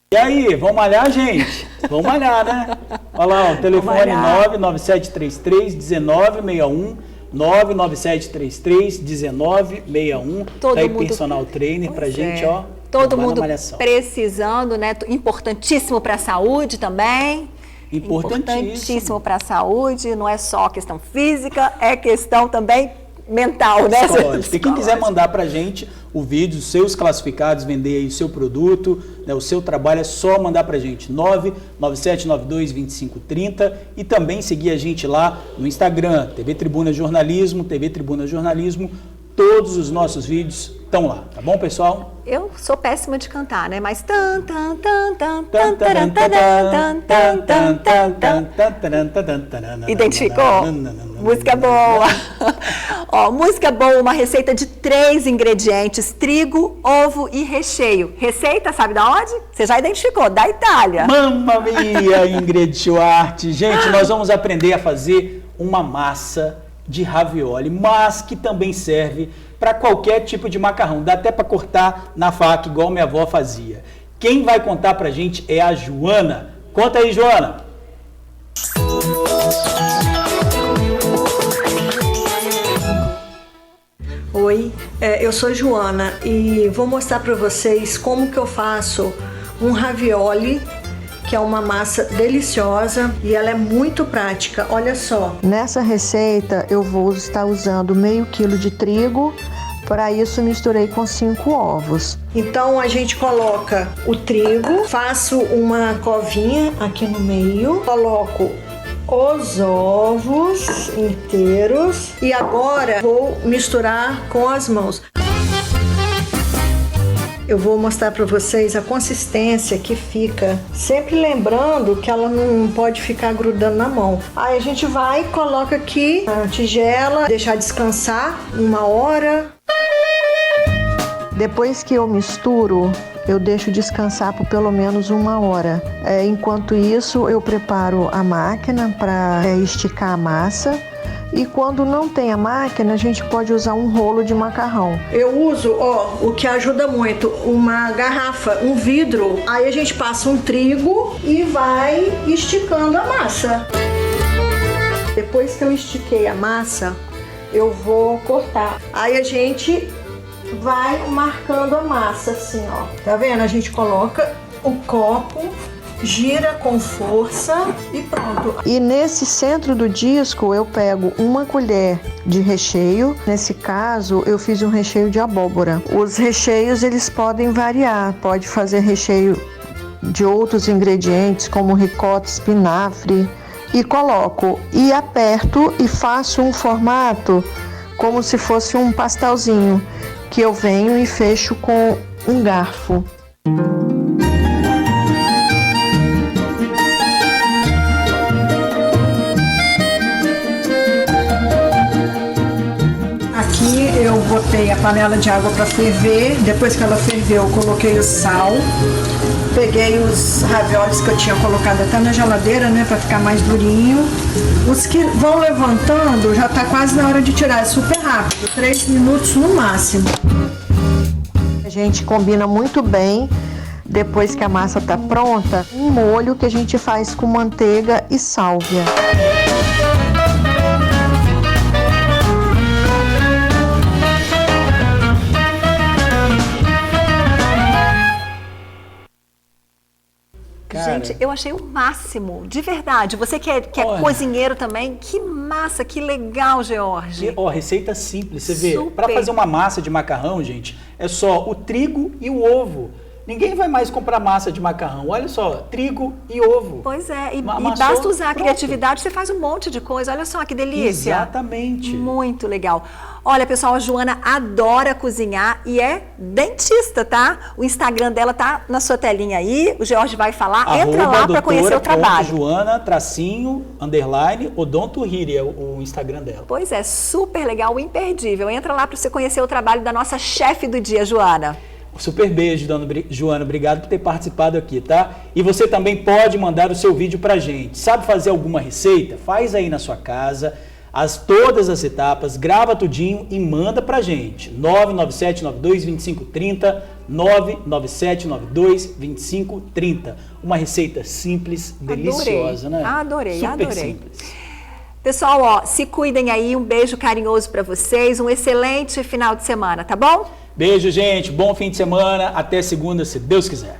E aí, vamos malhar, gente? Vamos malhar, né? Olha lá, o telefone 99733-1961, 99733-1961. Tá aí personal trainer pra gente, ó. Todo mundo precisando, né? Importantíssimo para a saúde também. Importantíssimo para a saúde, não é só questão física, é questão também mental, né? Psicológico. E quem quiser mandar pra gente o vídeo, os seus classificados, vender aí o seu produto, né, o seu trabalho, é só mandar pra gente, 997922530, e também seguir a gente lá no Instagram, TV Tribuna Jornalismo, TV Tribuna Jornalismo. Todos os nossos vídeos estão lá, tá bom, pessoal? Eu sou péssima de cantar, né? Mas identificou? Música boa. Ó, música boa, uma receita de 3 ingredientes: trigo, ovo e recheio. Receita, sabe da onde? Você já identificou, da Itália. Mamma mia, Ingrid Schwartz. Gente, nós vamos aprender a fazer uma massa de ravioli, mas que também serve para qualquer tipo de macarrão. Dá até para cortar na faca, igual minha avó fazia. Quem vai contar pra gente é a Joana. Conta aí, Joana. Oi, eu sou Joana e vou mostrar para vocês como que eu faço um ravioli, que é uma massa deliciosa e ela é muito prática. Olha só. Nessa receita eu vou estar usando meio quilo de trigo. Para isso misturei com 5 ovos. Então a gente coloca o trigo, faço uma covinha aqui no meio, coloco os ovos inteiros e agora vou misturar com as mãos. Eu vou mostrar para vocês a consistência que fica, sempre lembrando que ela não pode ficar grudando na mão. Aí a gente vai e coloca aqui na tigela, deixar descansar 1 hora. Depois que eu misturo, eu deixo descansar por pelo menos 1 hora. Enquanto isso, eu preparo a máquina para esticar a massa. E quando não tem a máquina, a gente pode usar um rolo de macarrão. Eu uso, o que ajuda muito, uma garrafa, um vidro. Aí a gente passa um trigo e vai esticando a massa. Depois que eu estiquei a massa, eu vou cortar. Aí a gente vai marcando a massa assim, ó. Tá vendo? A gente coloca o copo, gira com força e pronto. E nesse centro do disco eu pego 1 colher de recheio. Nesse caso eu fiz um recheio de abóbora. Os recheios eles podem variar, pode fazer recheio de outros ingredientes como ricota, espinafre, e coloco e aperto e faço um formato como se fosse um pastelzinho, que eu venho e fecho com um garfo. Aqui eu botei a panela de água para ferver. Depois que ela ferveu, eu coloquei o sal. Peguei os raviolis que eu tinha colocado até na geladeira, né, para ficar mais durinho. Os que vão levantando, já tá quase na hora de tirar, é super rápido, 3 minutos no máximo. A gente combina muito bem, depois que a massa tá pronta, um molho que a gente faz com manteiga e sálvia. Cara, gente, eu achei o máximo, de verdade. Você que é cozinheiro também, que massa, que legal, George. Receita simples, você vê. Para fazer uma massa de macarrão, gente, é só o trigo e o ovo. Ninguém vai mais comprar massa de macarrão. Olha só, trigo e ovo. Pois é, e basta usar a criatividade, você faz um monte de coisa. Olha só que delícia. Exatamente. Muito legal. Olha, pessoal, a Joana adora cozinhar e é dentista, tá? O Instagram dela tá na sua telinha aí, o George vai falar. Entra lá para conhecer o trabalho. Joana, _ Odontohiri é o Instagram dela. Pois é, super legal, imperdível. Entra lá para você conhecer o trabalho da nossa chefe do dia, Joana. Super beijo, dona Joana. Obrigado por ter participado aqui, tá? E você também pode mandar o seu vídeo pra gente. Sabe fazer alguma receita? Faz aí na sua casa, todas as etapas, grava tudinho e manda pra gente. 997922530, 997922530. Uma receita simples, deliciosa, né? Adorei, super adorei. Simples. Pessoal, se cuidem aí. Um beijo carinhoso pra vocês. Um excelente final de semana, tá bom? Beijo, gente. Bom fim de semana. Até segunda, se Deus quiser.